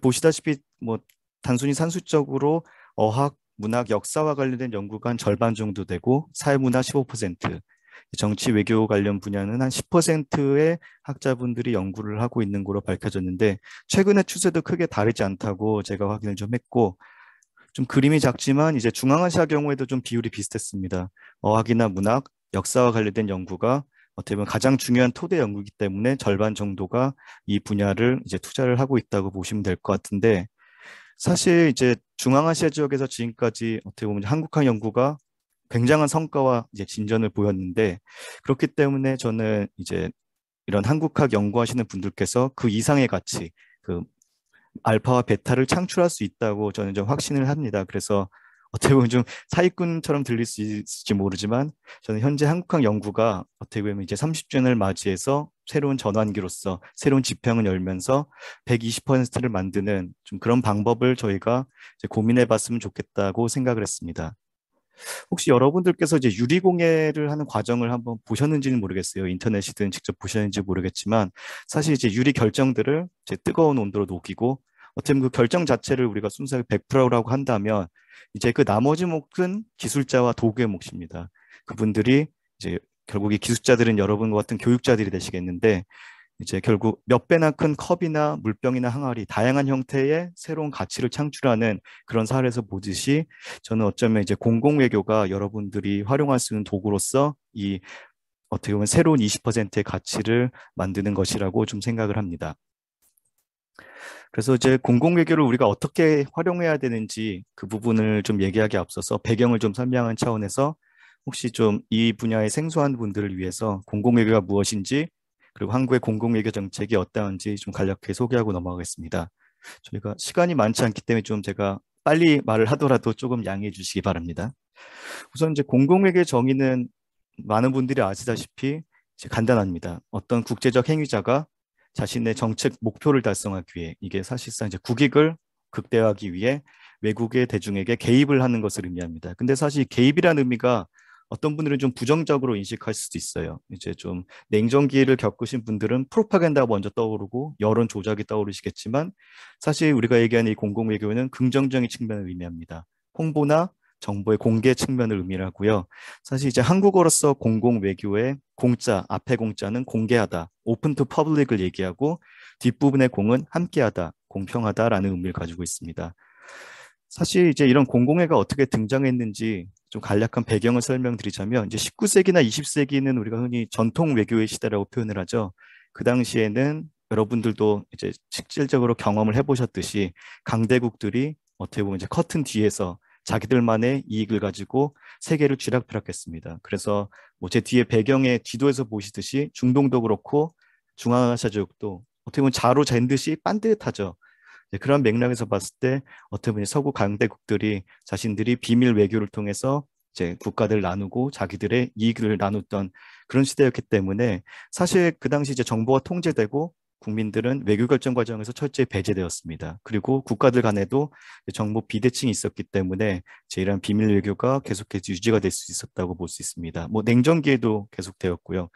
보시다시피 뭐 단순히 산술적으로 어학, 문학, 역사와 관련된 연구가 한 절반 정도 되고 사회문화 15%, 정치, 외교 관련 분야는 한 10%의 학자분들이 연구를 하고 있는 거로 밝혀졌는데 최근의 추세도 크게 다르지 않다고 제가 확인을 좀 했고 좀 그림이 작지만 이제 중앙아시아 경우에도 좀 비율이 비슷했습니다. 어학이나 문학, 역사와 관련된 연구가 어떻게 보면 가장 중요한 토대 연구이기 때문에 절반 정도가 이 분야를 이제 투자를 하고 있다고 보시면 될 것 같은데 사실 이제 중앙아시아 지역에서 지금까지 어떻게 보면 한국학 연구가 굉장한 성과와 이제 진전을 보였는데 그렇기 때문에 저는 이제 이런 한국학 연구하시는 분들께서 그 이상의 가치, 그 알파와 베타를 창출할 수 있다고 저는 좀 확신을 합니다. 그래서 어떻게 보면 좀 사기꾼처럼 들릴 수 있을지 모르지만 저는 현재 한국학 연구가 어떻게 보면 이제 30주년을 맞이해서 새로운 전환기로서 새로운 지평을 열면서 120%를 만드는 좀 그런 방법을 저희가 이제 고민해 봤으면 좋겠다고 생각을 했습니다. 혹시 여러분들께서 이제 유리공예를 하는 과정을 한번 보셨는지는 모르겠어요. 인터넷이든 직접 보셨는지 모르겠지만 사실 이제 유리 결정들을 이제 뜨거운 온도로 녹이고 어떻게 보면 그 결정 자체를 우리가 순수하게 100%라고 한다면 이제 그 나머지 몫은 기술자와 도구의 몫입니다. 그분들이 이제 결국 이 기술자들은 여러분과 같은 교육자들이 되시겠는데 이제 결국 몇 배나 큰 컵이나 물병이나 항아리 다양한 형태의 새로운 가치를 창출하는 그런 사례에서 보듯이 저는 어쩌면 이제 공공외교가 여러분들이 활용할 수 있는 도구로서 이 어떻게 보면 새로운 20%의 가치를 만드는 것이라고 좀 생각을 합니다. 그래서 이제 공공외교를 우리가 어떻게 활용해야 되는지 그 부분을 좀 얘기하기 앞서서 배경을 좀 설명한 차원에서 혹시 좀 이 분야의 생소한 분들을 위해서 공공외교가 무엇인지 그리고 한국의 공공외교 정책이 어떠한지 좀 간략하게 소개하고 넘어가겠습니다. 저희가 시간이 많지 않기 때문에 좀 제가 빨리 말을 하더라도 조금 양해해 주시기 바랍니다. 우선 이제 공공외교 정의는 많은 분들이 아시다시피 이제 간단합니다. 어떤 국제적 행위자가 자신의 정책 목표를 달성하기 위해 이게 사실상 이제 국익을 극대화하기 위해 외국의 대중에게 개입을 하는 것을 의미합니다. 근데 사실 개입이라는 의미가 어떤 분들은 좀 부정적으로 인식할 수도 있어요. 이제 좀 냉전기를 겪으신 분들은 프로파간다가 먼저 떠오르고 여론 조작이 떠오르시겠지만 사실 우리가 얘기하는 이 공공외교는 긍정적인 측면을 의미합니다. 홍보나 정보의 공개 측면을 의미하고요. 사실 이제 한국어로서 공공외교의 공자, 앞에 공자는 공개하다, open to public을 얘기하고 뒷부분의 공은 함께하다, 공평하다라는 의미를 가지고 있습니다. 사실 이제 이런 공공회가 어떻게 등장했는지 좀 간략한 배경을 설명드리자면 이제 19세기나 20세기는 우리가 흔히 전통 외교의 시대라고 표현을 하죠. 그 당시에는 여러분들도 이제 실질적으로 경험을 해보셨듯이 강대국들이 어떻게 보면 이제 커튼 뒤에서 자기들만의 이익을 가지고 세계를 쥐락펴락했습니다. 그래서 뭐 제 뒤에 배경에 지도에서 보시듯이 중동도 그렇고 중앙아시아 지역도 어떻게 보면 자로 잰 듯이 반듯하죠. 그런 맥락에서 봤을 때 어떻게 보면 서구 강대국들이 자신들이 비밀 외교를 통해서 이제 국가들을 나누고 자기들의 이익을 나눴던 그런 시대였기 때문에 사실 그 당시 이제 정보가 통제되고 국민들은 외교 결정 과정에서 철저히 배제되었습니다. 그리고 국가들 간에도 정보 비대칭이 있었기 때문에 이제 이런 비밀 외교가 계속해서 유지가 될 수 있었다고 볼 수 있습니다. 뭐 냉전기에도 계속되었고요.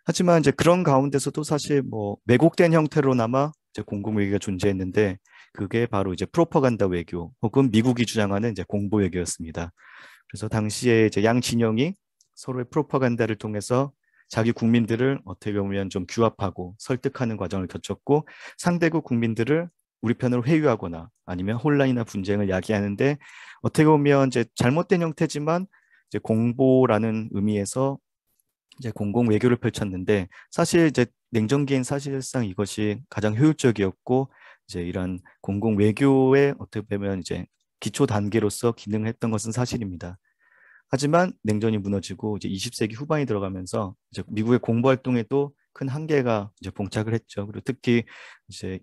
하지만 이제 그런 가운데서도 사실 뭐 왜곡된 형태로나마 이제 공공외교가 존재했는데 그게 바로 이제 프로파간다 외교 혹은 미국이 주장하는 이제 공보 외교였습니다. 그래서 당시에 이제 양 진영이 서로의 프로파간다를 통해서 자기 국민들을 어떻게 보면 좀 규합하고 설득하는 과정을 거쳤고 상대국 국민들을 우리 편으로 회유하거나 아니면 혼란이나 분쟁을 야기하는데 어떻게 보면 이제 잘못된 형태지만 이제 공보라는 의미에서 이제 공공 외교를 펼쳤는데 사실 이제 냉전기엔 사실상 이것이 가장 효율적이었고 이제 이런 공공 외교의 어떻게 보면 이제 기초 단계로서 기능했던 것은 사실입니다. 하지만 냉전이 무너지고 이제 20세기 후반이 들어가면서 이제 미국의 공보 활동에도 큰 한계가 이제 봉착을 했죠. 그리고 특히 이제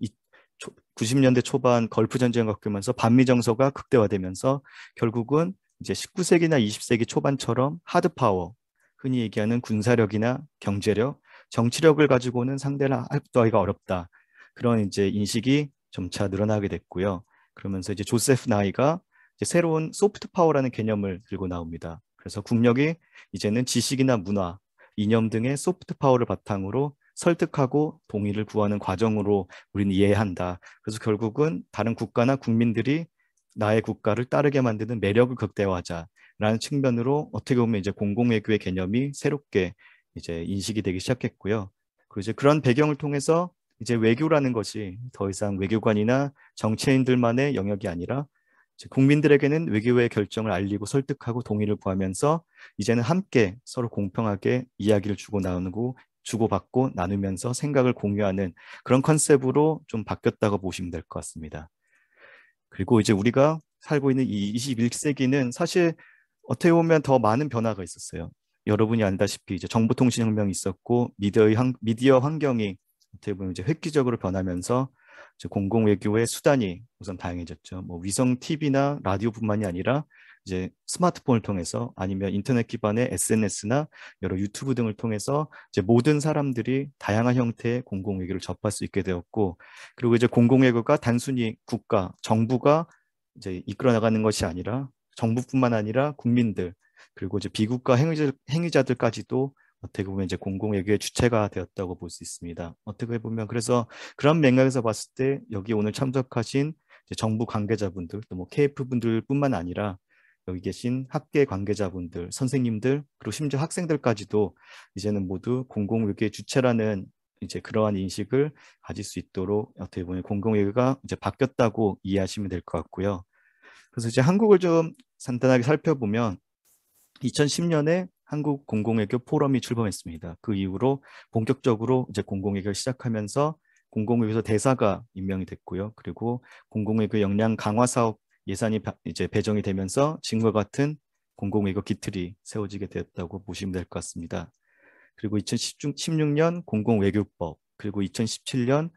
90년대 초반 걸프 전쟁을 겪으면서 반미 정서가 극대화되면서 결국은 이제 19세기나 20세기 초반처럼 하드 파워 흔히 얘기하는 군사력이나 경제력, 정치력을 가지고는 상대를 합도하기가 어렵다. 그런 이제 인식이 점차 늘어나게 됐고요. 그러면서 이제 조세프 나이가 이제 새로운 소프트 파워라는 개념을 들고 나옵니다. 그래서 국력이 이제는 지식이나 문화, 이념 등의 소프트 파워를 바탕으로 설득하고 동의를 구하는 과정으로 우리는 이해한다. 그래서 결국은 다른 국가나 국민들이 나의 국가를 따르게 만드는 매력을 극대화하자라는 측면으로 어떻게 보면 이제 공공외교의 개념이 새롭게 이제 인식이 되기 시작했고요. 그리고 이제 그런 배경을 통해서 이제 외교라는 것이 더 이상 외교관이나 정치인들만의 영역이 아니라 국민들에게는 외교의 결정을 알리고 설득하고 동의를 구하면서 이제는 함께 서로 공평하게 이야기를 주고받고 나누면서 생각을 공유하는 그런 컨셉으로 좀 바뀌었다고 보시면 될 것 같습니다. 그리고 이제 우리가 살고 있는 이 21세기는 사실 어떻게 보면 더 많은 변화가 있었어요. 여러분이 안다시피 이제 정보통신혁명이 있었고 미디어 환경이 어떻게 보면 이제 획기적으로 변하면서 이제 공공외교의 수단이 우선 다양해졌죠. 뭐 위성 TV나 라디오뿐만이 아니라 이제 스마트폰을 통해서 아니면 인터넷 기반의 SNS나 여러 유튜브 등을 통해서 이제 모든 사람들이 다양한 형태의 공공외교를 접할 수 있게 되었고, 그리고 이제 공공외교가 단순히 국가, 정부가 이제 이끌어 나가는 것이 아니라 정부뿐만 아니라 국민들 그리고 이제 비국가 행위자들까지도 어떻게 보면 이제 공공외교의 주체가 되었다고 볼 수 있습니다. 어떻게 보면 그래서 그런 맥락에서 봤을 때 여기 오늘 참석하신 이제 정부 관계자분들 또 뭐 KF 분들뿐만 아니라 여기 계신 학계 관계자분들, 선생님들 그리고 심지어 학생들까지도 이제는 모두 공공외교의 주체라는 이제 그러한 인식을 가질 수 있도록 어떻게 보면 공공외교가 이제 바뀌었다고 이해하시면 될 것 같고요. 그래서 이제 한국을 좀 간단하게 살펴보면 2010년에 한국 공공외교 포럼이 출범했습니다. 그 이후로 본격적으로 이제 공공외교를 시작하면서 공공외교소 대사가 임명이 됐고요. 그리고 공공외교 역량 강화 사업 예산이 이제 배정이 되면서 지금과 같은 공공외교 기틀이 세워지게 되었다고 보시면 될 것 같습니다. 그리고 2016년 공공외교법, 그리고 2017년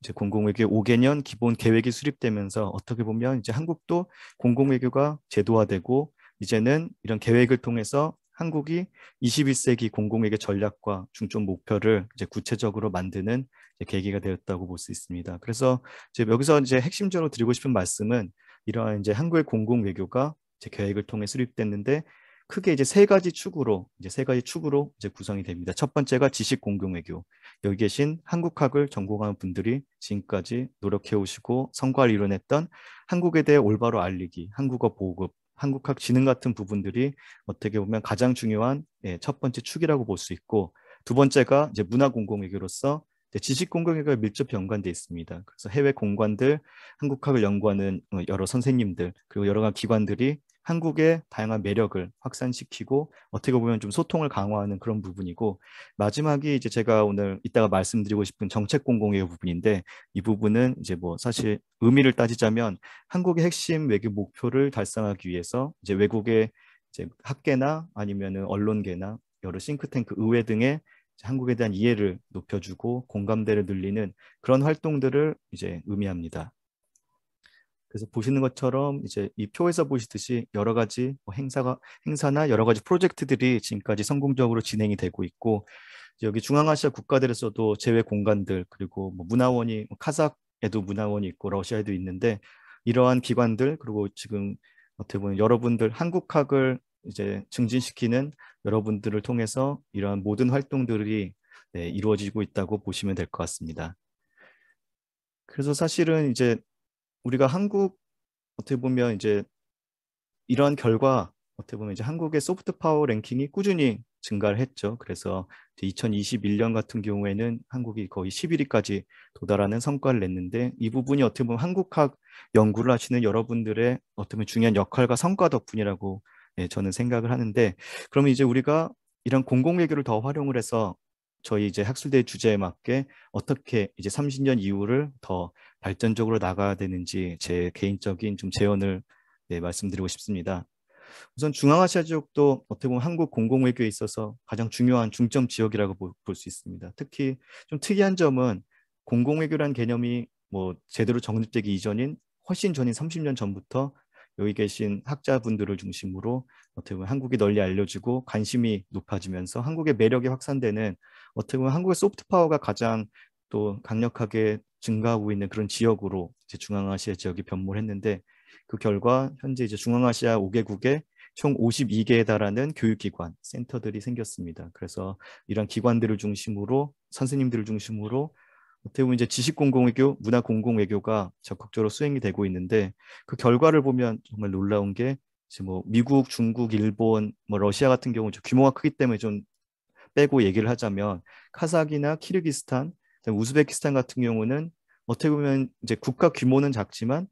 이제 공공외교 5개년 기본 계획이 수립되면서 어떻게 보면 이제 한국도 공공외교가 제도화되고 이제는 이런 계획을 통해서 한국이 21세기 공공외교 전략과 중점 목표를 이제 구체적으로 만드는 이제 계기가 되었다고 볼 수 있습니다. 그래서 이제 여기서 이제 핵심적으로 드리고 싶은 말씀은 이러한 이제 한국의 공공외교가 이제 계획을 통해 수립됐는데 크게 이제 세 가지 축으로 이제 구성이 됩니다. 첫 번째가 지식 공공외교. 여기 계신 한국학을 전공하는 분들이 지금까지 노력해 오시고 성과를 이뤄냈던 한국에 대해 올바로 알리기, 한국어 보급, 한국학 진흥 같은 부분들이 어떻게 보면 가장 중요한 첫 번째 축이라고 볼 수 있고, 두 번째가 이제 문화 공공외교로서 지식 공공외교가 밀접 연관되어 있습니다. 그래서 해외 공관들, 한국학을 연구하는 여러 선생님들, 그리고 여러 가지 기관들이 한국의 다양한 매력을 확산시키고 어떻게 보면 좀 소통을 강화하는 그런 부분이고, 마지막이 이제 제가 오늘 이따가 말씀드리고 싶은 정책 공공외교 부분인데, 이 부분은 이제 뭐 사실 의미를 따지자면 한국의 핵심 외교 목표를 달성하기 위해서 이제 외국의 이제 학계나 아니면은 언론계나 여러 싱크탱크, 의회 등의 한국에 대한 이해를 높여주고 공감대를 늘리는 그런 활동들을 이제 의미합니다. 그래서 보시는 것처럼 이제 이 표에서 보시듯이 여러 가지 뭐 행사나 여러 가지 프로젝트들이 지금까지 성공적으로 진행이 되고 있고, 여기 중앙아시아 국가들에서도 제외 공간들, 그리고 뭐 문화원이 카자흐에도 문화원이 있고 러시아에도 있는데, 이러한 기관들, 그리고 지금 어떻게 보면 여러분들 한국학을 이제 증진시키는 여러분들을 통해서 이러한 모든 활동들이 이루어지고 있다고 보시면 될 것 같습니다. 그래서 사실은 이제 우리가 한국 어떻게 보면 이제 이러한 결과 어떻게 보면 이제 한국의 소프트 파워 랭킹이 꾸준히 증가를 했죠. 그래서 2021년 같은 경우에는 한국이 거의 11위까지 도달하는 성과를 냈는데, 이 부분이 어떻게 보면 한국학 연구를 하시는 여러분들의 어떻게 보면 중요한 역할과 성과 덕분이라고 저는 생각을 하는데, 그러면 이제 우리가 이런 공공외교를 더 활용을 해서 저희 이제 학술대 주제에 맞게 어떻게 이제 30년 이후를 더 발전적으로 나가야 되는지 제 개인적인 좀 제언을 말씀드리고 싶습니다. 우선 중앙아시아 지역도 어떻게 보면 한국 공공외교에 있어서 가장 중요한 중점 지역이라고 볼 수 있습니다. 특히 좀 특이한 점은 공공외교란 개념이 뭐 제대로 정립되기 이전인 훨씬 전인 30년 전부터 여기 계신 학자분들을 중심으로 어떻게 보면 한국이 널리 알려지고 관심이 높아지면서 한국의 매력이 확산되는, 어떻게 보면 한국의 소프트 파워가 가장 또 강력하게 증가하고 있는 그런 지역으로 이제 중앙아시아 지역이 변모를 했는데, 그 결과 현재 이제 중앙아시아 5개국에 총 52개에 달하는 교육기관, 센터들이 생겼습니다. 그래서 이런 기관들을 중심으로, 선생님들을 중심으로 어떻게 보면 이제 지식 공공외교, 문화 공공외교가 적극적으로 수행이 되고 있는데, 그 결과를 보면 정말 놀라운 게 이제 뭐 미국, 중국, 일본, 뭐 러시아 같은 경우 규모가 크기 때문에 좀 빼고 얘기를 하자면 카자흐이나 키르기스탄, 우즈베키스탄 같은 경우는 어떻게 보면 이제 국가 규모는 작지만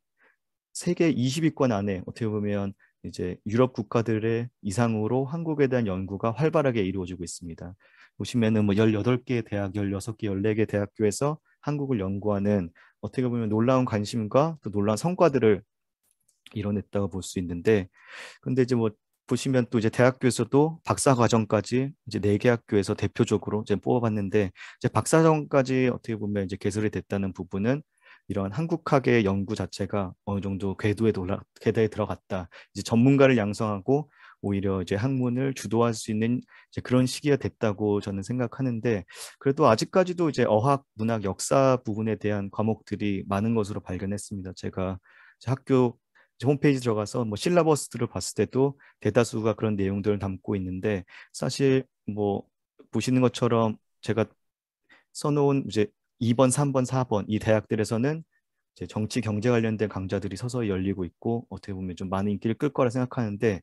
세계 20위권 안에 어떻게 보면 이제 유럽 국가들의 이상으로 한국에 대한 연구가 활발하게 이루어지고 있습니다. 보시면은 뭐 18개 대학, 16개, 14개 대학교에서 한국을 연구하는 어떻게 보면 놀라운 관심과 또 놀라운 성과들을 이뤄냈다고 볼 수 있는데, 근데 이제 뭐 보시면 또 이제 대학교에서도 박사 과정까지 이제 4개 학교에서 대표적으로 이제 뽑아봤는데, 이제 박사과정까지 어떻게 보면 이제 개설이 됐다는 부분은 이런 한국학의 연구 자체가 어느 정도 궤도에 들어갔다. 이제 전문가를 양성하고 오히려 이제 학문을 주도할 수 있는 이제 그런 시기가 됐다고 저는 생각하는데, 그래도 아직까지도 이제 어학, 문학, 역사 부분에 대한 과목들이 많은 것으로 발견했습니다. 제가 이제 학교 홈페이지 들어가서 뭐 실라버스들을 봤을 때도 대다수가 그런 내용들을 담고 있는데, 사실 뭐 보시는 것처럼 제가 써놓은 이제 2번, 3번, 4번 이 대학들에서는 이제 정치 경제 관련된 강좌들이 서서히 열리고 있고 어떻게 보면 좀 많은 인기를 끌 거라 생각하는데,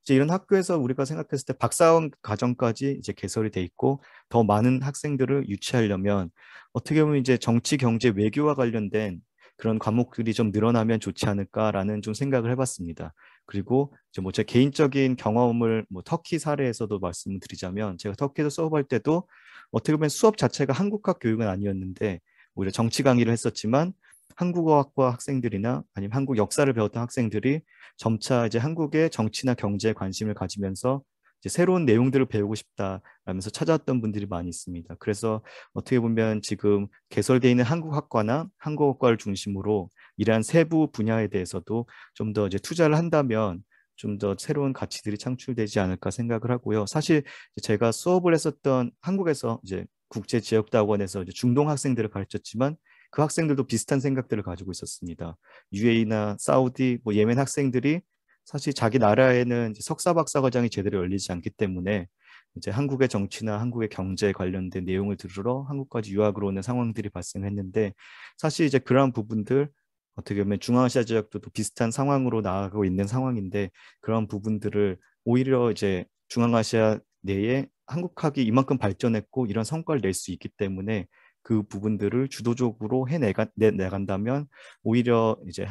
이제 이런 학교에서 우리가 생각했을 때 박사원 과정까지 이제 개설이 돼 있고 더 많은 학생들을 유치하려면 어떻게 보면 이제 정치 경제 외교와 관련된 그런 과목들이 좀 늘어나면 좋지 않을까라는 좀 생각을 해봤습니다. 그리고 이제 뭐 제 개인적인 경험을 뭐 터키 사례에서도 말씀을 드리자면, 제가 터키에서 수업할 때도 어떻게 보면 수업 자체가 한국학 교육은 아니었는데 오히려 정치 강의를 했었지만 한국어학과 학생들이나 아니면 한국 역사를 배웠던 학생들이 점차 이제 한국의 정치나 경제에 관심을 가지면서 이제 새로운 내용들을 배우고 싶다라면서 찾아왔던 분들이 많이 있습니다. 그래서 어떻게 보면 지금 개설되어 있는 한국학과나 한국어과를 중심으로 이러한 세부 분야에 대해서도 좀 더 이제 투자를 한다면 좀 더 새로운 가치들이 창출되지 않을까 생각을 하고요. 사실 제가 수업을 했었던 한국에서 이제 국제지역대학원에서 이제 중동 학생들을 가르쳤지만 그 학생들도 비슷한 생각들을 가지고 있었습니다. UAE나 사우디, 뭐 예멘 학생들이 사실 자기 나라에는 이제 석사 박사 과정이 제대로 열리지 않기 때문에 이제 한국의 정치나 한국의 경제에 관련된 내용을 들으러 한국까지 유학으로 오는 상황들이 발생했는데 사실 이제 그러한 부분들 어떻게 보면 중앙아시아 지역도 비슷한 상황으로 나아가고 있는 상황인데 그런 부분들을 오히려 이제 중앙아시아 내에 한국학이 이만큼 발전했고 이런 성과를 낼 수 있기 때문에 그 부분들을 주도적으로 해내간다면 오히려 이제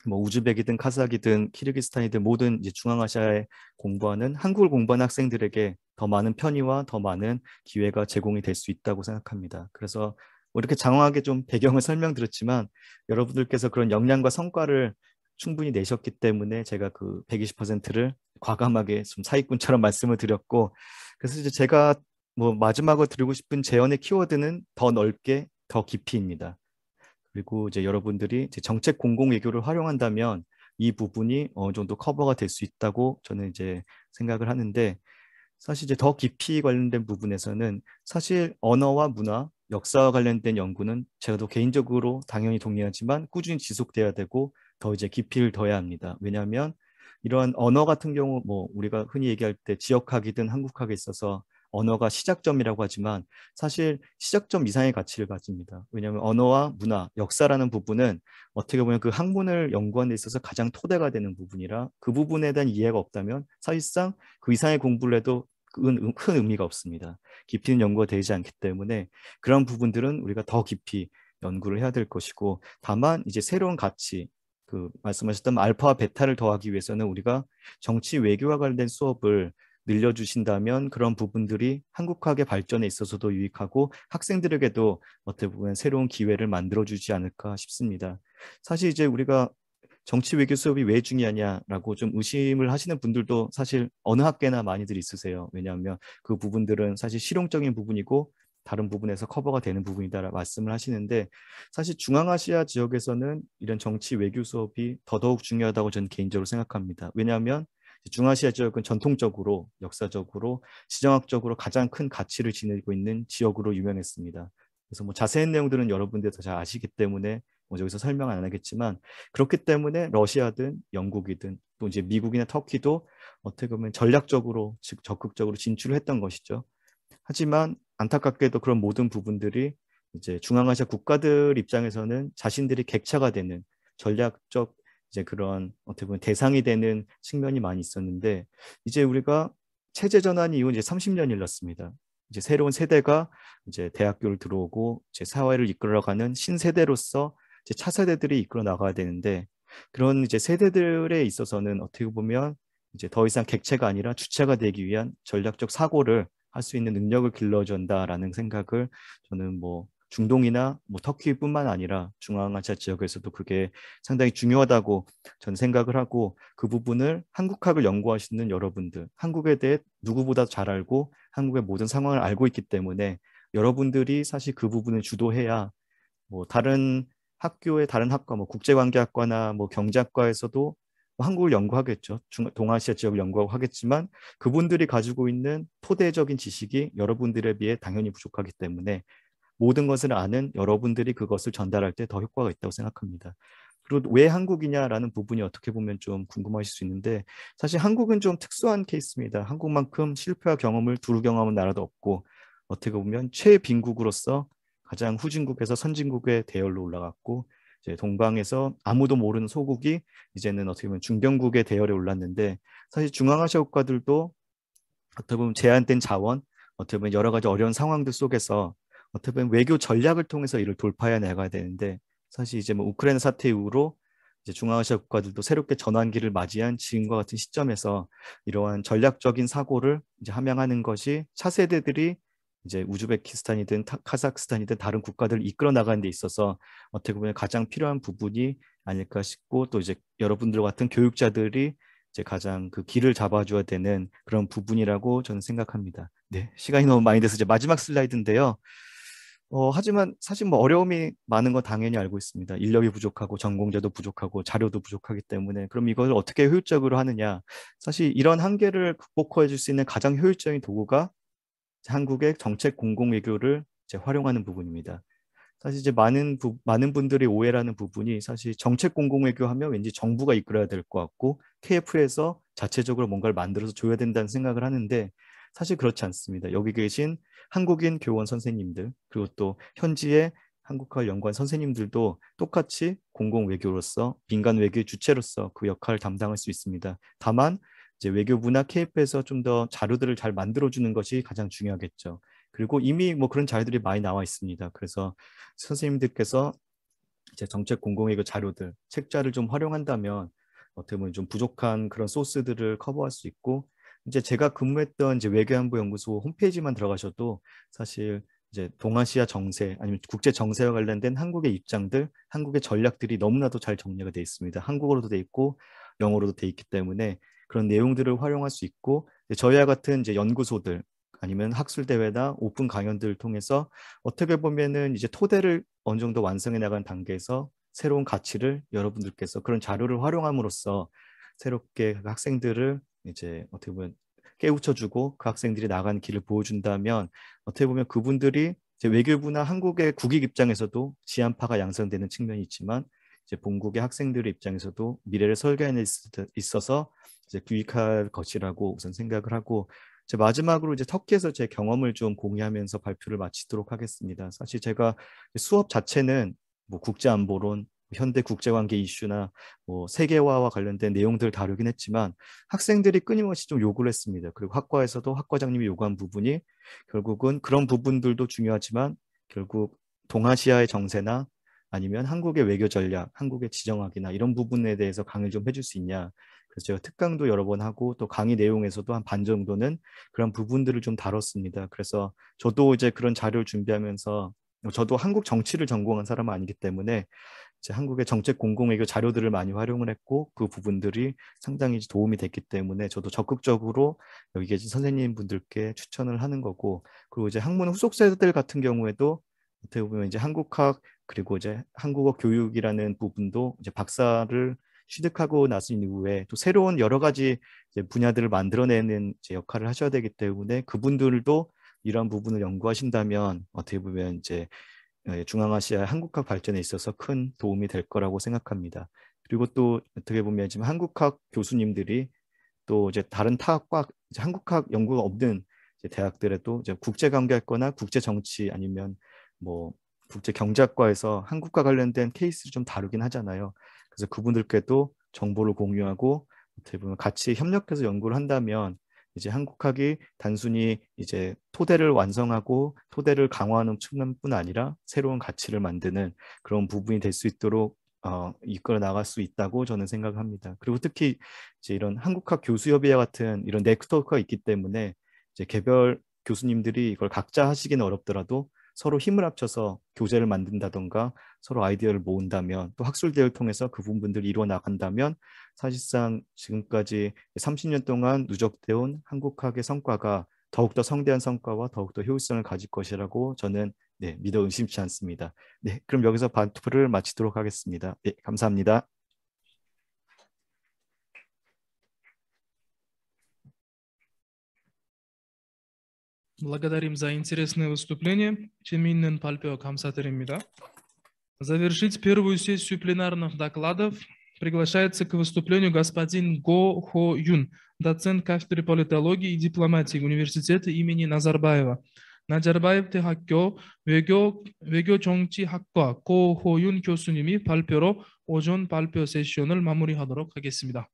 뭐 우즈벡이든 카자흐이든 키르기스탄이든 모든 이제 중앙아시아에 공부하는 한국을 공부하는 학생들에게 더 많은 편의와 더 많은 기회가 제공이 될 수 있다고 생각합니다. 그래서 뭐 이렇게 장황하게 좀 배경을 설명드렸지만 여러분들께서 그런 역량과 성과를 충분히 내셨기 때문에 제가 그 120%를 과감하게 좀 사기꾼처럼 말씀을 드렸고 그래서 이제 제가 뭐 마지막으로 드리고 싶은 제언의 키워드는 더 넓게 더 깊이입니다. 그리고 이제 여러분들이 이제 정책 공공외교를 활용한다면 이 부분이 어느 정도 커버가 될 수 있다고 저는 이제 생각을 하는데 사실 이제 더 깊이 관련된 부분에서는 사실 언어와 문화, 역사와 관련된 연구는 제가 개인적으로 당연히 동의하지만 꾸준히 지속돼야 되고 더 이제 깊이를 더해야 합니다. 왜냐하면 이러한 언어 같은 경우 뭐 우리가 흔히 얘기할 때 지역학이든 한국학에 있어서 언어가 시작점이라고 하지만 사실 시작점 이상의 가치를 가집니다. 왜냐하면 언어와 문화, 역사라는 부분은 어떻게 보면 그 학문을 연구하는 데 있어서 가장 토대가 되는 부분이라 그 부분에 대한 이해가 없다면 사실상 그 이상의 공부를 해도 큰 의미가 없습니다. 깊이는 연구가 되지 않기 때문에 그런 부분들은 우리가 더 깊이 연구를 해야 될 것이고 다만 이제 새로운 가치 그 말씀하셨던 알파와 베타를 더하기 위해서는 우리가 정치 외교와 관련된 수업을 늘려주신다면 그런 부분들이 한국학의 발전에 있어서도 유익하고 학생들에게도 어떻게 보면 새로운 기회를 만들어주지 않을까 싶습니다. 사실 이제 우리가 정치 외교 수업이 왜 중요하냐라고 좀 의심을 하시는 분들도 사실 어느 학계나 많이들 있으세요. 왜냐하면 그 부분들은 사실 실용적인 부분이고 다른 부분에서 커버가 되는 부분이다 말씀을 하시는데 사실 중앙아시아 지역에서는 이런 정치 외교 수업이 더더욱 중요하다고 저는 개인적으로 생각합니다. 왜냐하면 중아시아 지역은 전통적으로 역사적으로 지정학적으로 가장 큰 가치를 지니고 있는 지역으로 유명했습니다. 그래서 뭐 자세한 내용들은 여러분들 더 잘 아시기 때문에 뭐 여기서 설명 안 하겠지만 그렇기 때문에 러시아든 영국이든 또 이제 미국이나 터키도 어떻게 보면 전략적으로 즉 적극적으로 진출을 했던 것이죠. 하지만 안타깝게도 그런 모든 부분들이 이제 중앙아시아 국가들 입장에서는 자신들이 객차가 되는 전략적 이제 그런 어떻게 보면 대상이 되는 측면이 많이 있었는데 이제 우리가 체제 전환 이후 이제 30년이 흘렀습니다. 이제 새로운 세대가 이제 대학교를 들어오고 이제 사회를 이끌어가는 신세대로서 이제 차세대들이 이끌어 나가야 되는데 그런 이제 세대들에 있어서는 어떻게 보면 이제 더 이상 객체가 아니라 주체가 되기 위한 전략적 사고를 할 수 있는 능력을 길러준다라는 생각을 저는 뭐 중동이나 뭐 터키뿐만 아니라 중앙아시아 지역에서도 그게 상당히 중요하다고 저는 생각을 하고 그 부분을 한국학을 연구하시는 여러분들, 한국에 대해 누구보다 잘 알고 한국의 모든 상황을 알고 있기 때문에 여러분들이 사실 그 부분을 주도해야 뭐 다른 학교의 다른 학과, 뭐 국제관계학과나 뭐 경제학과에서도 뭐 한국을 연구하겠죠. 동아시아 지역을 연구하고 하겠지만 그분들이 가지고 있는 토대적인 지식이 여러분들에 비해 당연히 부족하기 때문에 모든 것을 아는 여러분들이 그것을 전달할 때 더 효과가 있다고 생각합니다. 그리고 왜 한국이냐라는 부분이 어떻게 보면 좀 궁금하실 수 있는데 사실 한국은 좀 특수한 케이스입니다. 한국만큼 실패와 경험을 두루 경험한 나라도 없고 어떻게 보면 최빈국으로서 가장 후진국에서 선진국의 대열로 올라갔고 이제 동방에서 아무도 모르는 소국이 이제는 어떻게 보면 중견국의 대열에 올랐는데 사실 중앙아시아 국가들도 어떻게 보면 제한된 자원, 어떻게 보면 여러 가지 어려운 상황들 속에서 어떻게 보면 외교 전략을 통해서 이를 돌파해 나가야 되는데 사실 이제 뭐 우크라이나 사태 이후로 이제 중앙아시아 국가들도 새롭게 전환기를 맞이한 지금과 같은 시점에서 이러한 전략적인 사고를 이제 함양하는 것이 차세대들이 이제 우즈베키스탄이든 카자흐스탄이든 다른 국가들을 이끌어 나가는 데 있어서 어떻게 보면 가장 필요한 부분이 아닐까 싶고, 또 이제 여러분들 같은 교육자들이 이제 가장 그 길을 잡아줘야 되는 그런 부분이라고 저는 생각합니다. 네, 시간이 너무 많이 돼서 이제 마지막 슬라이드인데요. 하지만 사실 뭐 어려움이 많은 건 당연히 알고 있습니다. 인력이 부족하고 전공자도 부족하고 자료도 부족하기 때문에, 그럼 이걸 어떻게 효율적으로 하느냐. 사실 이런 한계를 극복해 줄 수 있는 가장 효율적인 도구가 한국의 정책 공공외교를 이제 활용하는 부분입니다. 사실 이제 많은 분들이 오해하는 부분이, 사실 정책 공공외교 하면 왠지 정부가 이끌어야 될 것 같고 KF에서 자체적으로 뭔가를 만들어서 줘야 된다는 생각을 하는데, 사실 그렇지 않습니다. 여기 계신 한국인 교원 선생님들, 그리고 또 현지의 한국과 연구원 선생님들도 똑같이 공공외교로서, 민간 외교의 주체로서 그 역할을 담당할 수 있습니다. 다만 이제 외교부나 KF에서 좀 더 자료들을 잘 만들어주는 것이 가장 중요하겠죠. 그리고 이미 뭐 그런 자료들이 많이 나와 있습니다. 그래서 선생님들께서 이제 정책 공공외교 자료들, 책자를 좀 활용한다면 어떻게 보면 좀 부족한 그런 소스들을 커버할 수 있고, 이제 제가 근무했던 이제 외교안보연구소 홈페이지만 들어가셔도 사실 이제 동아시아 정세 아니면 국제 정세와 관련된 한국의 입장들, 한국의 전략들이 너무나도 잘 정리가 되어 있습니다. 한국어로도 돼 있고 영어로도 돼 있기 때문에 그런 내용들을 활용할 수 있고, 저희와 같은 이제 연구소들 아니면 학술 대회나 오픈 강연들을 통해서 어떻게 보면은 이제 토대를 어느 정도 완성해 나가는 단계에서 새로운 가치를 여러분들께서 그런 자료를 활용함으로써 새롭게 그 학생들을 이제 어떻게 보면 깨우쳐주고 그 학생들이 나가는 길을 보여준다면, 어떻게 보면 그분들이 이제 외교부나 한국의 국익 입장에서도 지한파가 양성되는 측면이 있지만, 이제 본국의 학생들의 입장에서도 미래를 설계하는 데 있어서 이제 유익할 것이라고 우선 생각을 하고, 이제 마지막으로 이제 터키에서 제 경험을 좀 공유하면서 발표를 마치도록 하겠습니다. 사실 제가 수업 자체는 뭐 국제안보론, 현대 국제관계 이슈나 뭐 세계화와 관련된 내용들을 다루긴 했지만 학생들이 끊임없이 좀 요구를 했습니다. 그리고 학과에서도 학과장님이 요구한 부분이 결국은 그런 부분들도 중요하지만 결국 동아시아의 정세나 아니면 한국의 외교 전략, 한국의 지정학이나 이런 부분에 대해서 강의를 좀 해줄 수 있냐. 그래서 제가 특강도 여러 번 하고 또 강의 내용에서도 한 반 정도는 그런 부분들을 좀 다뤘습니다. 그래서 저도 이제 그런 자료를 준비하면서, 저도 한국 정치를 전공한 사람은 아니기 때문에 이제 한국의 정책 공공외교 자료들을 많이 활용을 했고 그 부분들이 상당히 도움이 됐기 때문에 저도 적극적으로 여기 계신 선생님 분들께 추천을 하는 거고, 그리고 이제 학문 후속 세대들 같은 경우에도 어떻게 보면 이제 한국학 그리고 이제 한국어 교육이라는 부분도 이제 박사를 취득하고 나신 이후에 또 새로운 여러 가지 이제 분야들을 만들어내는 이제 역할을 하셔야 되기 때문에 그분들도 이런 부분을 연구하신다면 어떻게 보면 이제 중앙아시아 한국학 발전에 있어서 큰 도움이 될 거라고 생각합니다. 그리고 또 어떻게 보면 지금 한국학 교수님들이 또 이제 다른 타학과 이제 한국학 연구가 없는 이제 대학들에도 이제 국제관계학과나 국제정치 아니면 뭐 국제경제학과에서 한국과 관련된 케이스를 좀 다루긴 하잖아요. 그래서 그분들께도 정보를 공유하고 어떻게 보면 같이 협력해서 연구를 한다면 이제 한국학이 단순히 이제 토대를 완성하고 토대를 강화하는 측면뿐 아니라 새로운 가치를 만드는 그런 부분이 될 수 있도록 이끌어 나갈 수 있다고 저는 생각합니다. 그리고 특히 이제 이런 한국학 교수협의회 같은 이런 네트워크가 있기 때문에 이제 개별 교수님들이 이걸 각자 하시기는 어렵더라도 서로 힘을 합쳐서 교재를 만든다던가 서로 아이디어를 모은다면, 또 학술대회를 통해서 그 부분들이 이루어 나간다면 사실상 지금까지 30년 동안 누적되어 온 한국학의 성과가 더욱더 성대한 성과와 더욱더 효율성을 가질 것이라고 저는 믿어 의심치 않습니다. 네, 그럼 여기서 발표를 마치도록 하겠습니다. 네, 감사합니다. Благодарим за интересное выступление. Чеминнен Пальпео Камсатеримида. Завершить первую сессию пленарных докладов приглашается к выступлению господин Го Хо Юн, доцент кафедры политологии и дипломатии университета имени Назарбаева. Назарбаев 대학교 외교 정치학과 고호윤 교수님이 발표로 오전 발표 세션을 마무리하도록 하겠습니다.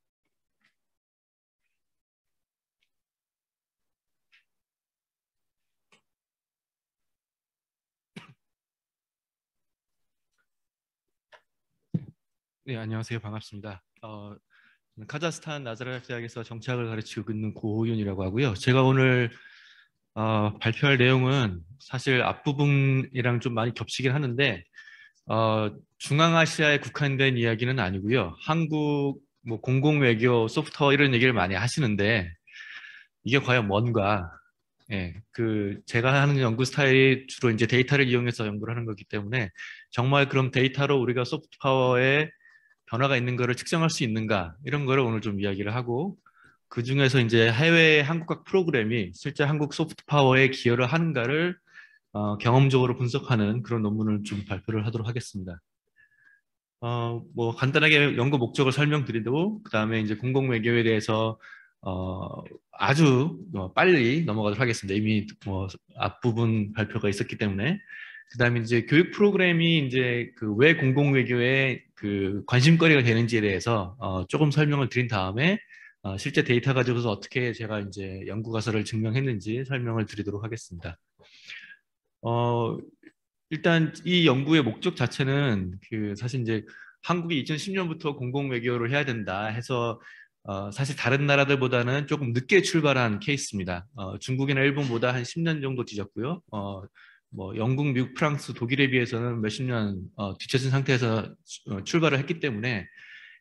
네, 안녕하세요. 반갑습니다. 저는 카자흐스탄 나자르바예프 대학에서 정치학을 가르치고 있는 고호윤이라고 하고요. 제가 오늘 발표할 내용은 사실 앞부분이랑 좀 많이 겹치긴 하는데 중앙아시아에 국한된 이야기는 아니고요. 한국 뭐 공공외교 소프트웨어 이런 얘기를 많이 하시는데 이게 과연 뭔가 예, 제가 하는 연구 스타일이 주로 이제 데이터를 이용해서 연구를 하는 거기 때문에 정말 그럼 데이터로 우리가 소프트 파워에 변화가 있는 거를 측정할 수 있는가 이런 거를 오늘 좀 이야기를 하고 그 중에서 이제 해외 한국학 프로그램이 실제 한국 소프트 파워에 기여를 하는가를 경험적으로 분석하는 그런 논문을 좀 발표를 하도록 하겠습니다. 뭐 간단하게 연구 목적을 설명드리고 그 다음에 이제 공공외교에 대해서 아주 빨리 넘어가도록 하겠습니다. 이미 뭐 앞부분 발표가 있었기 때문에 그 다음에 이제 교육 프로그램이 이제 왜 공공외교에 관심거리가 되는지에 대해서 조금 설명을 드린 다음에 실제 데이터 가지고서 어떻게 제가 이제 연구 가설을 증명했는지 설명을 드리도록 하겠습니다. 일단 이 연구의 목적 자체는 사실 이제 한국이 2010년부터 공공외교를 해야 된다 해서 사실 다른 나라들보다는 조금 늦게 출발한 케이스입니다. 중국이나 일본보다 한 10년 정도 뒤졌고요. 뭐 영국, 미국, 프랑스, 독일에 비해서는 몇십 년 뒤처진 상태에서 출발을 했기 때문에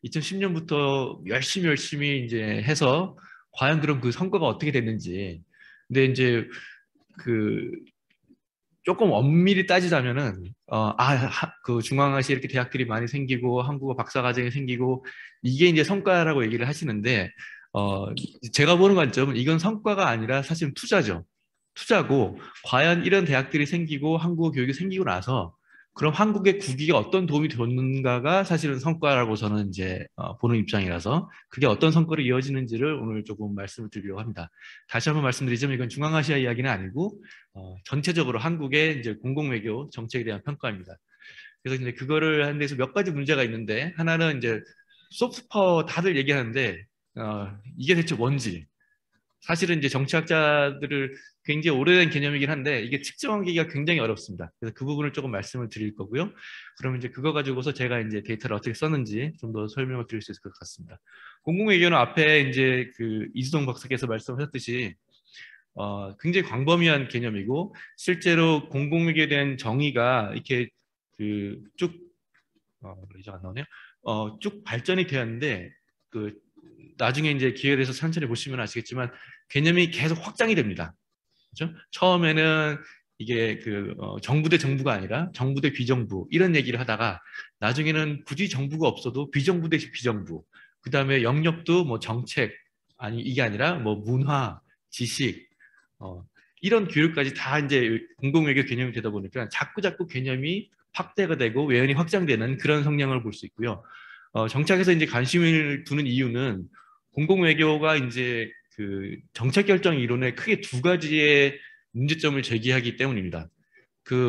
2010년부터 열심히 이제 해서 과연 그럼 그 성과가 어떻게 됐는지. 근데 이제 조금 엄밀히 따지자면은 중앙아시아 이렇게 대학들이 많이 생기고 한국어 박사과정이 생기고 이게 이제 성과라고 얘기를 하시는데 제가 보는 관점은 이건 성과가 아니라 사실 투자죠. 투자고 과연 이런 대학들이 생기고 한국어 교육이 생기고 나서 그럼 한국의 국익에 어떤 도움이 되는가가 사실은 성과라고 저는 이제 보는 입장이라서 그게 어떤 성과로 이어지는지를 오늘 조금 말씀을 드리려고 합니다. 다시 한번 말씀드리자면 이건 중앙아시아 이야기는 아니고 전체적으로 한국의 이제 공공외교 정책에 대한 평가입니다. 그래서 이제 그거를 하는 데서 몇 가지 문제가 있는데 하나는 이제 소프트 파워 다들 얘기하는데 이게 대체 뭔지 사실은 이제 정치학자들을 굉장히 오래된 개념이긴 한데 이게 측정하기가 굉장히 어렵습니다. 그래서 그 부분을 조금 말씀을 드릴 거고요. 그러면 이제 그거 가지고서 제가 이제 데이터를 어떻게 썼는지 좀 더 설명을 드릴 수 있을 것 같습니다. 공공외교는 앞에 이제 이수동 박사께서 말씀하셨듯이 굉장히 광범위한 개념이고 실제로 공공외교에 대한 정의가 이렇게 쭉 이제 안 나오네요. 쭉 발전이 되었는데 나중에 이제 기회에 대해서 천천히 보시면 아시겠지만 개념이 계속 확장이 됩니다. 그렇죠? 처음에는 이게 정부 대 정부가 아니라 정부 대 비정부 이런 얘기를 하다가 나중에는 굳이 정부가 없어도 비정부 대 비정부 그 다음에 영역도 뭐 정책 이게 아니라 뭐 문화, 지식 이런 교육까지 다 이제 공공외교 개념이 되다 보니까 자꾸 개념이 확대가 되고 외연이 확장되는 그런 성향을 볼 수 있고요. 정착해서 이제 관심을 두는 이유는 공공외교가 이제 정책 결정 이론에 크게 두 가지의 문제점을 제기하기 때문입니다.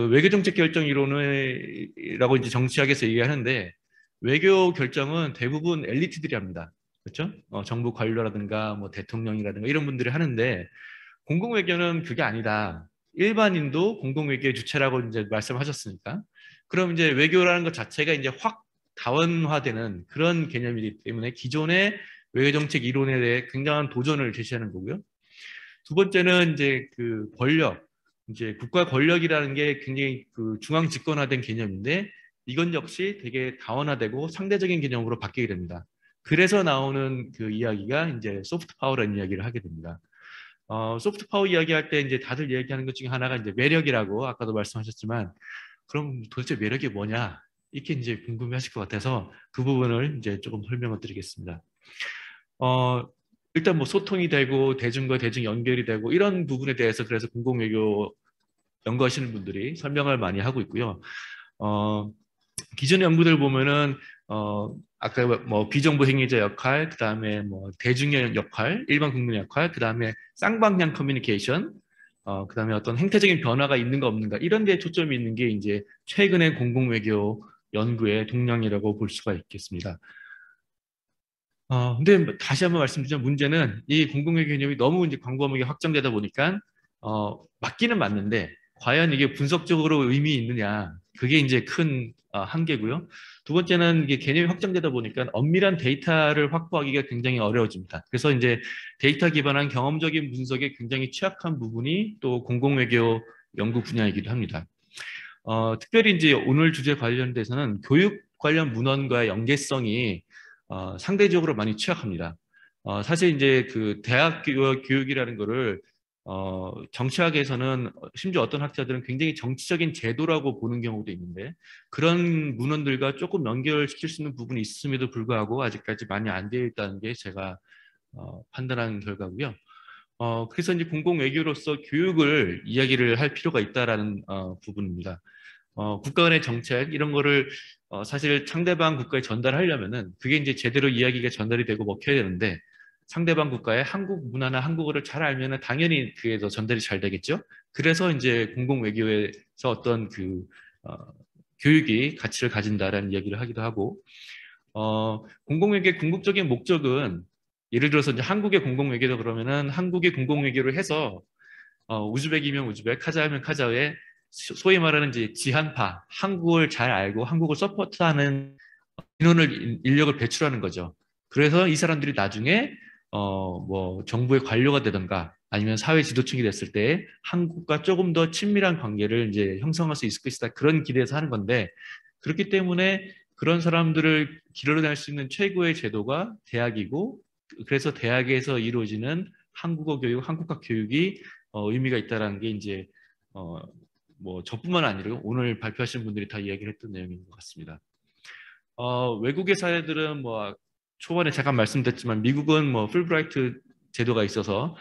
외교 정책 결정 이론이라고 이제 정치학에서 얘기하는데 외교 결정은 대부분 엘리트들이 합니다. 그렇죠? 정부 관료라든가 뭐 대통령이라든가 이런 분들이 하는데 공공외교는 그게 아니다. 일반인도 공공외교의 주체라고 이제 말씀하셨으니까 그럼 이제 외교라는 것 자체가 이제 확 다원화되는 그런 개념이기 때문에 기존의 외교정책 이론에 대해 굉장한 도전을 제시하는 거고요. 두 번째는 이제 권력, 이제 국가 권력이라는 게 굉장히 중앙 집권화된 개념인데 이건 역시 되게 다원화되고 상대적인 개념으로 바뀌게 됩니다. 그래서 나오는 이야기가 이제 소프트 파워라는 이야기를 하게 됩니다. 소프트 파워 이야기할 때 이제 다들 얘기하는 것 중에 하나가 이제 매력이라고 아까도 말씀하셨지만 그럼 도대체 매력이 뭐냐? 이렇게 이제 궁금해하실 것 같아서 그 부분을 이제 조금 설명을 드리겠습니다. 일단 뭐 소통이 되고 대중과 대중 연결이 되고 이런 부분에 대해서 그래서 공공외교 연구하시는 분들이 설명을 많이 하고 있고요. 기존의 연구들 보면은 아까 뭐 비정부 행위자 역할, 그 다음에 뭐 대중의 역할, 일반 국민의 역할, 그 다음에 쌍방향 커뮤니케이션, 그 다음에 어떤 행태적인 변화가 있는가 없는가 이런 데 초점이 있는 게 이제 최근의 공공외교 연구의 동향이라고 볼 수가 있겠습니다. 근데 다시 한번 말씀드리자면 문제는 이 공공외교 개념이 너무 이제 광범위하게 확장되다 보니까 맞기는 맞는데 과연 이게 분석적으로 의미 있느냐 그게 이제 큰 한계고요. 두 번째는 이게 개념이 확장되다 보니까 엄밀한 데이터를 확보하기가 굉장히 어려워집니다. 그래서 이제 데이터 기반한 경험적인 분석에 굉장히 취약한 부분이 또 공공외교 연구 분야이기도 합니다. 특별히 이제 오늘 주제 관련돼서는 교육 관련 문헌과의 연계성이 상대적으로 많이 취약합니다. 사실 이제 그 대학 교육이라는 거를 정치학에서는 심지어 어떤 학자들은 굉장히 정치적인 제도라고 보는 경우도 있는데 그런 문헌들과 조금 연결시킬 수 있는 부분이 있음에도 불구하고 아직까지 많이 안 되어 있다는 게 제가 판단한 결과고요. 그래서 이제 공공외교로서 교육을 이야기를 할 필요가 있다라는 부분입니다. 국가 간의 정책 이런 거를 사실 상대방 국가에 전달하려면은 그게 이제 제대로 이야기가 전달이 되고 먹혀야 되는데 상대방 국가의 한국 문화나 한국어를 잘 알면은 당연히 그게 더 전달이 잘 되겠죠. 그래서 이제 공공외교에서 어떤 그 교육이 가치를 가진다라는 이야기를 하기도 하고 공공외교의 궁극적인 목적은 예를 들어서 이제 한국의 공공외교다 그러면은 한국의 공공외교를 해서 우즈벡이면 우즈벡, 카자흐면 카자흐의 소위 말하는 이제 지한파, 한국을 잘 알고 한국을 서포트하는 인력을 배출하는 거죠. 그래서 이 사람들이 나중에 뭐 정부의 관료가 되든가 아니면 사회 지도층이 됐을 때 한국과 조금 더 친밀한 관계를 이제 형성할 수 있을 것이다. 그런 기대에서 하는 건데 그렇기 때문에 그런 사람들을 길러낼 수 있는 최고의 제도가 대학이고 그래서 대학에서 이루어지는 한국어 교육, 한국학 교육이 의미가 있다라는 게 이제 뭐 저뿐만 아니라 오늘 발표하신 분들이 다 이야기를 했던 내용인 것 같습니다. 외국의 사례들은 뭐 초반에 잠깐 말씀드렸지만 미국은 뭐 풀브라이트 제도가 있어서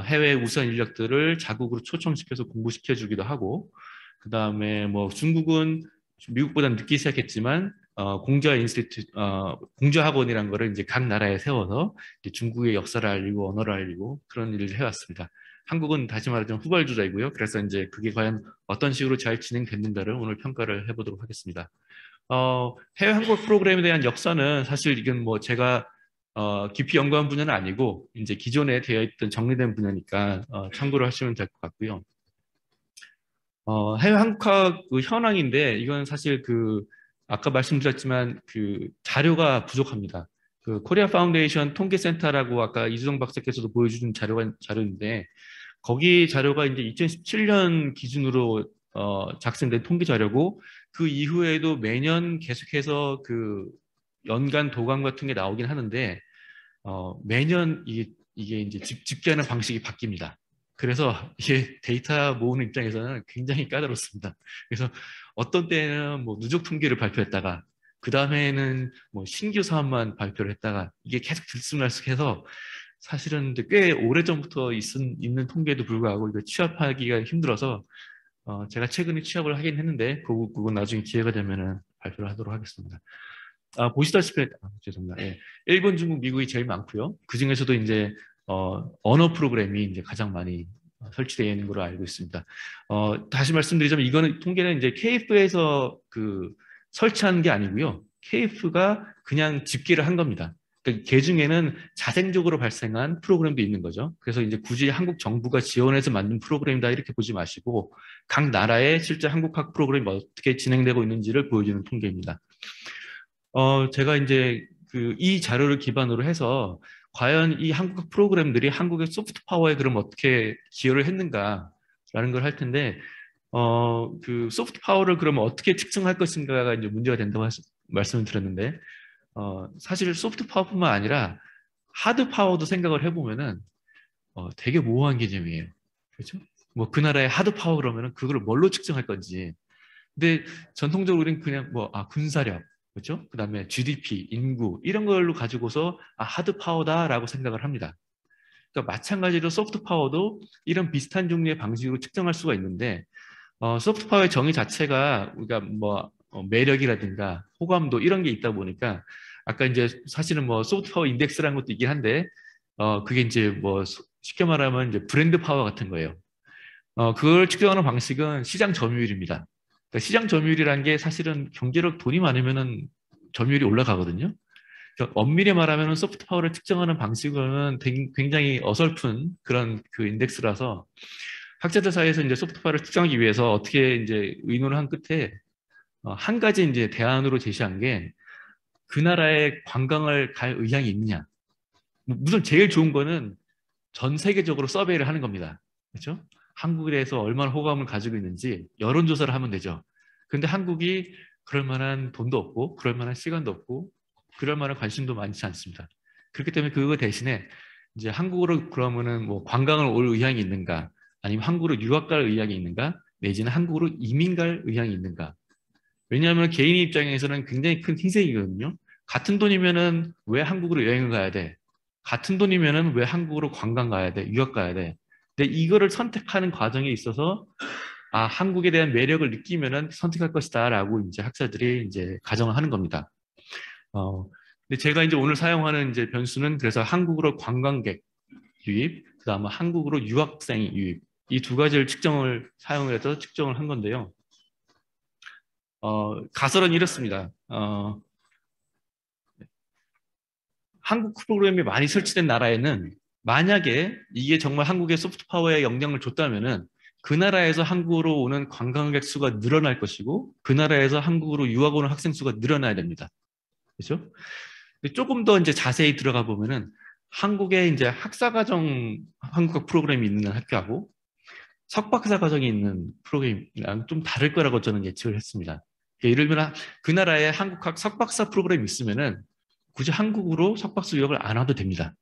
해외 우수 인력들을 자국으로 초청시켜서 공부시켜 주기도 하고 그 다음에 뭐 중국은 미국보다는 늦게 시작했지만 공자학원이라는 거를 이제 각 나라에 세워서 이제 중국의 역사를 알리고 언어를 알리고 그런 일을 해왔습니다. 한국은 다시 말하자면 후발주자이고요. 그래서 이제 그게 과연 어떤 식으로 잘 진행됐는가를 오늘 평가를 해보도록 하겠습니다. 해외 한국 프로그램에 대한 역사는 사실 이건 뭐 제가 깊이 연구한 분야는 아니고 이제 기존에 되어 있던 정리된 분야니까 참고를 하시면 될 것 같고요. 해외 한국학 그 현황인데 이건 사실 그 아까 말씀드렸지만 그 자료가 부족합니다. 그 코리아 파운데이션 통계센터라고 아까 이수정 박사께서도 보여주신 자료인데 거기 자료가 이제 2017년 기준으로 작성된 통계 자료고 그 이후에도 매년 계속해서 그 연간 도감 같은 게 나오긴 하는데 매년 이게 이제 집계하는 방식이 바뀝니다. 그래서 이게 데이터 모으는 입장에서는 굉장히 까다롭습니다. 그래서 어떤 때는 뭐 누적 통계를 발표했다가 그 다음에는 뭐 신규 사업만 발표를 했다가 이게 계속 들쑥날쑥해서 사실은 꽤 오래전부터 있는 통계에도 불구하고 이거 취합하기가 힘들어서 제가 최근에 취합을 하긴 했는데 그건 나중에 기회가 되면은 발표를 하도록 하겠습니다. 보시다시피 죄송합니다. 예. 일본, 중국, 미국이 제일 많고요. 그 중에서도 이제 언어 프로그램이 이제 가장 많이 설치되어 있는 걸로 알고 있습니다. 다시 말씀드리자면 이거는 통계는 이제 KF에서 그 설치한 게 아니고요. KF가 그냥 집계를 한 겁니다. 그러니까 그 중에는 자생적으로 발생한 프로그램도 있는 거죠. 그래서 이제 굳이 한국 정부가 지원해서 만든 프로그램이다 이렇게 보지 마시고 각 나라의 실제 한국학 프로그램이 어떻게 진행되고 있는지를 보여주는 통계입니다. 제가 이제 이 자료를 기반으로 해서 과연 이 한국학 프로그램들이 한국의 소프트 파워에 그럼 어떻게 기여를 했는가라는 걸 할 텐데 그 소프트 파워를 그러면 어떻게 측정할 것인가가 이제 문제가 된다고 말씀을 드렸는데 사실 소프트 파워뿐만 아니라 하드 파워도 생각을 해보면은 되게 모호한 개념이에요. 그렇죠? 뭐 그 나라의 하드 파워 그러면은 그걸 뭘로 측정할 건지. 근데 전통적으로 우리는 그냥 뭐 군사력, 그렇죠? 그 다음에 GDP, 인구 이런 걸로 가지고서 하드 파워다라고 생각을 합니다. 그러니까 마찬가지로 소프트 파워도 이런 비슷한 종류의 방식으로 측정할 수가 있는데 소프트 파워의 정의 자체가 우리가 뭐 매력이라든가 호감도 이런 게 있다 보니까 아까 이제 사실은 뭐 소프트 파워 인덱스라는 것도 있긴 한데 그게 이제 뭐 쉽게 말하면 이제 브랜드 파워 같은 거예요. 그걸 측정하는 방식은 시장 점유율입니다. 그러니까 시장 점유율이라는 게 사실은 경제력 돈이 많으면은 점유율이 올라가거든요. 그러니까 엄밀히 말하면 소프트 파워를 측정하는 방식은 굉장히 어설픈 그런 그 인덱스라서 학자들 사이에서 이제 소프트 파워를 측정하기 위해서 어떻게 이제 의논을 한 끝에 한 가지 이제 대안으로 제시한 게 그 나라에 관광을 갈 의향이 있느냐. 우선 제일 좋은 거는 전 세계적으로 서베이를 하는 겁니다. 그렇죠? 한국에 대해서 얼마나 호감을 가지고 있는지 여론조사를 하면 되죠. 근데 한국이 그럴 만한 돈도 없고 그럴 만한 시간도 없고 그럴 만한 관심도 많지 않습니다. 그렇기 때문에 그거 대신에 이제 한국으로 그러면은 뭐 관광을 올 의향이 있는가, 아니면 한국으로 유학 갈 의향이 있는가, 내지는 한국으로 이민 갈 의향이 있는가. 왜냐하면 개인 입장에서는 굉장히 큰 희생이거든요. 같은 돈이면은 왜 한국으로 여행을 가야 돼? 같은 돈이면은 왜 한국으로 관광 가야 돼? 유학 가야 돼? 근데 이거를 선택하는 과정에 있어서 한국에 대한 매력을 느끼면은 선택할 것이다라고 이제 학자들이 이제 가정을 하는 겁니다. 근데 제가 이제 오늘 사용하는 이제 변수는 그래서 한국으로 관광객 유입, 그다음에 한국으로 유학생 유입, 이 두 가지를 사용해서 측정을 한 건데요. 가설은 이렇습니다. 한국 프로그램이 많이 설치된 나라에는 만약에 이게 정말 한국의 소프트 파워에 영향을 줬다면은 그 나라에서 한국으로 오는 관광객 수가 늘어날 것이고 그 나라에서 한국으로 유학 오는 학생 수가 늘어나야 됩니다. 그렇죠? 조금 더 이제 자세히 들어가 보면은 한국에 이제 학사과정 한국학 프로그램이 있는 학교하고 석박사 과정이 있는 프로그램이랑 좀 다를 거라고 저는 예측을 했습니다. 예를 들면 그 나라에 한국학 석박사 프로그램이 있으면은 굳이 한국으로 석박사 유학을 안 와도 됩니다.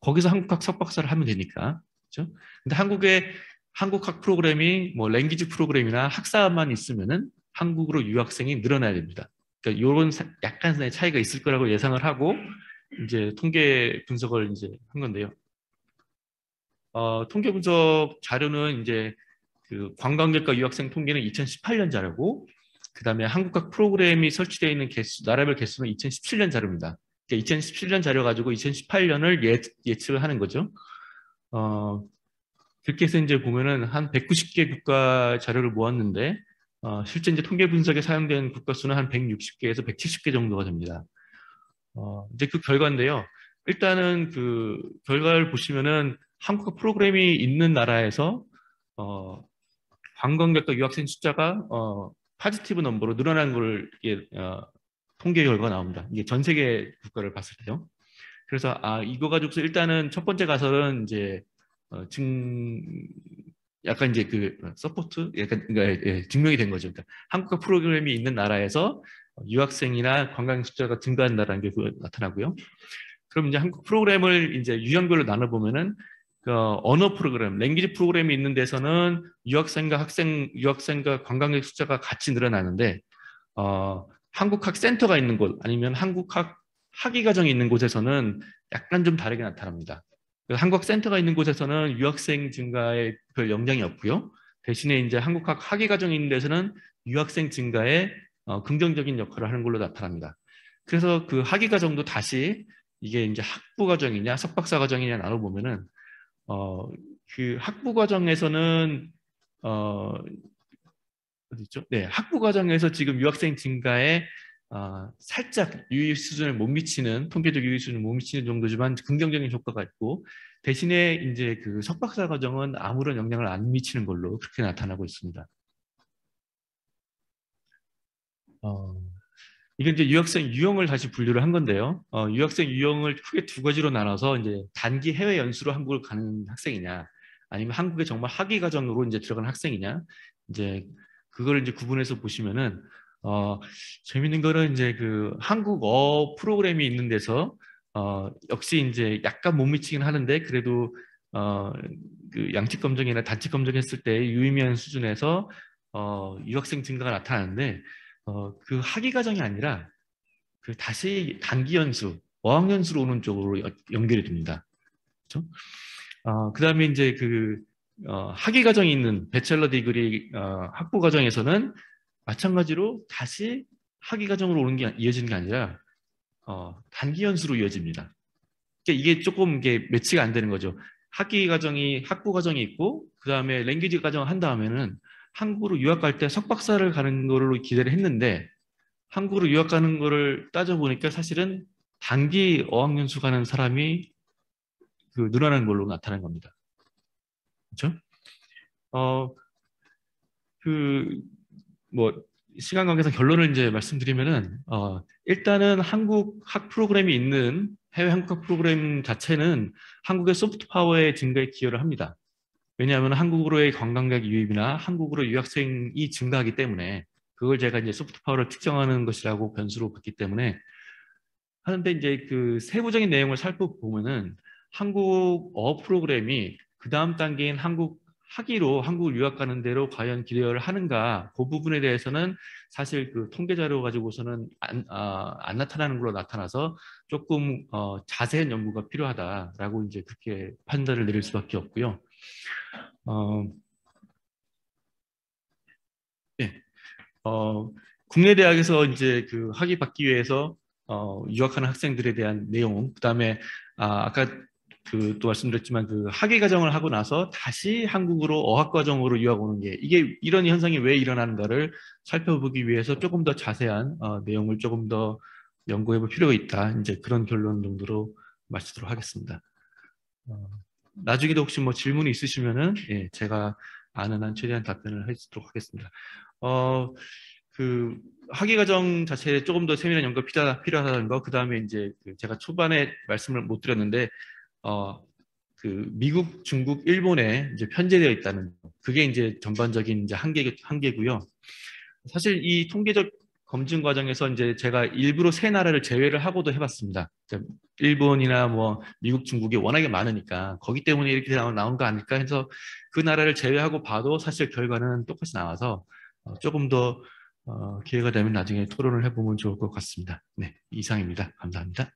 거기서 한국학 석박사를 하면 되니까. 그렇죠? 근데 한국의 한국학 프로그램이 뭐 랭귀지 프로그램이나 학사만 있으면은 한국으로 유학생이 늘어나야 됩니다. 그러니까 이런 약간의 차이가 있을 거라고 예상을 하고 이제 통계 분석을 이제 한 건데요. 통계 분석 자료는 이제 그 관광객과 유학생 통계는 2018년 자료고, 그 다음에 한국학 프로그램이 설치되어 있는 나라별 개수는 2017년 자료입니다. 그러니까 2017년 자료 가지고 2018년을 예측을 하는 거죠. 그렇게 해서 이제 보면은 한 190개 국가 자료를 모았는데, 실제 이제 통계 분석에 사용된 국가 수는 한 160개에서 170개 정도가 됩니다. 이제 그 결과인데요. 일단은 그 결과를 보시면은 한국학 프로그램이 있는 나라에서 관광객과 유학생 숫자가 파지티브 넘버로 늘어난 걸 통계 결과가 나옵니다. 이게 전 세계 국가를 봤을 때요. 그래서 이거 가지고서 일단은 첫 번째 가설은 이제 약간 이제 그 서포트 약간 그러니까 증명이 된 거죠. 그러니까 한국학 프로그램이 있는 나라에서 유학생이나 관광객 숫자가 증가한다는 게 나타나고요. 그럼 이제 한국 프로그램을 이제 유형별로 나눠 보면은 언어 프로그램, 랭귀지 프로그램이 있는 데서는 유학생과 관광객 숫자가 같이 늘어나는데 한국학 센터가 있는 곳 아니면 한국학 학위과정이 있는 곳에서는 약간 좀 다르게 나타납니다. 한국학 센터가 있는 곳에서는 유학생 증가에 별 영향이 없고요. 대신에 이제 한국학 학위과정이 있는 데서는 유학생 증가에 긍정적인 역할을 하는 걸로 나타납니다. 그래서 그 학위과정도 다시 이게 이제 학부과정이냐 석박사과정이냐 나눠보면은 그 학부과정에서는 어디 있죠? 네, 학부과정에서 지금 유학생 증가에 살짝 유의 수준을 못 미치는 통계적 유의 수준을 못 미치는 정도지만 긍정적인 효과가 있고, 대신에 이제 그 석박사 과정은 아무런 영향을 안 미치는 걸로 그렇게 나타나고 있습니다. 이게 이제 유학생 유형을 다시 분류를 한 건데요. 유학생 유형을 크게 두 가지로 나눠서 이제 단기 해외 연수로 한국을 가는 학생이냐, 아니면 한국에 정말 학위 과정으로 이제 들어가는 학생이냐, 이제 그걸 이제 구분해서 보시면은 재밌는 거는 이제 그 한국어 프로그램이 있는 데서 역시 이제 약간 못 미치긴 하는데 그래도 그 양측 검정이나 단측 검정했을 때 유의미한 수준에서 유학생 증가가 나타나는데 그 학위 과정이 아니라 그 다시 단기 연수, 어학연수로 오는 쪽으로 연결이 됩니다. 그렇죠? 그다음에 이제 그 학위 과정이 있는 배첼러 디그리 학부 과정에서는 마찬가지로 다시 학위 과정으로 오는 게 이어지는 게 아니라 단기 연수로 이어집니다. 그러니까 이게 조금 이게 매치가 안 되는 거죠. 학부 과정이 있고 그다음에 랭귀지 과정을 한 다음에는 한국으로 유학 갈 때 석박사를 가는 거로 기대를 했는데 한국으로 유학 가는 거를 따져보니까 사실은 단기 어학연수 가는 사람이 그 늘어나는 걸로 나타난 겁니다. 그렇죠? 뭐 시간 관계상 결론을 이제 말씀드리면은 일단은 한국 학 프로그램이 있는 해외 한국학 프로그램 자체는 한국의 소프트 파워의 증가에 기여를 합니다. 왜냐하면 한국으로의 관광객 유입이나 한국으로 유학생이 증가하기 때문에 그걸 제가 이제 소프트 파워를 특정하는 것이라고 변수로 봤기 때문에 하는데 이제 그 세부적인 내용을 살펴보면은 한국어 프로그램이 그 다음 단계인 한국 학위로 한국을 유학 가는 대로 과연 기여를 하는가 그 부분에 대해서는 사실 그 통계 자료 가지고서는 안 나타나는 걸로 나타나서 조금 자세한 연구가 필요하다라고 이제 그렇게 판단을 내릴 수밖에 없고요. 예, 국내 대학에서 이제 그 학위 받기 위해서 유학하는 학생들에 대한 내용, 그다음에 아까 그 또 말씀드렸지만 그 학위 과정을 하고 나서 다시 한국으로 어학 과정으로 유학 오는 게 이게 이런 현상이 왜 일어나는가를 살펴보기 위해서 조금 더 자세한 내용을 조금 더 연구해 볼 필요가 있다. 이제 그런 결론 정도로 마치도록 하겠습니다. 나중에도 혹시 뭐 질문이 있으시면은 예, 제가 아는 한 최대한 답변을 해주도록 하겠습니다. 그 학위 과정 자체에 조금 더 세밀한 연구가 필요하다는 거, 그 다음에 이제 그 제가 초반에 말씀을 못 드렸는데 그 미국, 중국, 일본에 이제 편제되어 있다는 거, 그게 이제 전반적인 이제 한계고요. 사실 이 통계적 검증 과정에서 이제 제가 일부러 세 나라를 제외를 하고도 해봤습니다. 일본이나 뭐 미국, 중국이 워낙에 많으니까 거기 때문에 이렇게 나온 거 아닐까 해서 그 나라를 제외하고 봐도 사실 결과는 똑같이 나와서 조금 더 기회가 되면 나중에 토론을 해보면 좋을 것 같습니다. 네, 이상입니다. 감사합니다.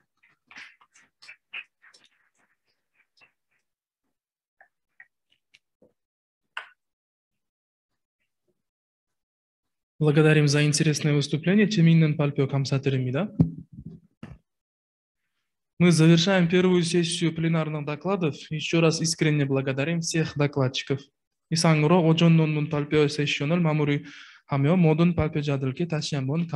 Благодарим за интересное выступление. Чеминнен Пальпио Камсатыремида. Мы завершаем первую сессию пленарных докладов. Еще раз искренне благодарим всех докладчиков. Исангро Оджон Нонмун Пальпио сессионал Мамури Хамео Модун Пальпио Джадлки Ташиамон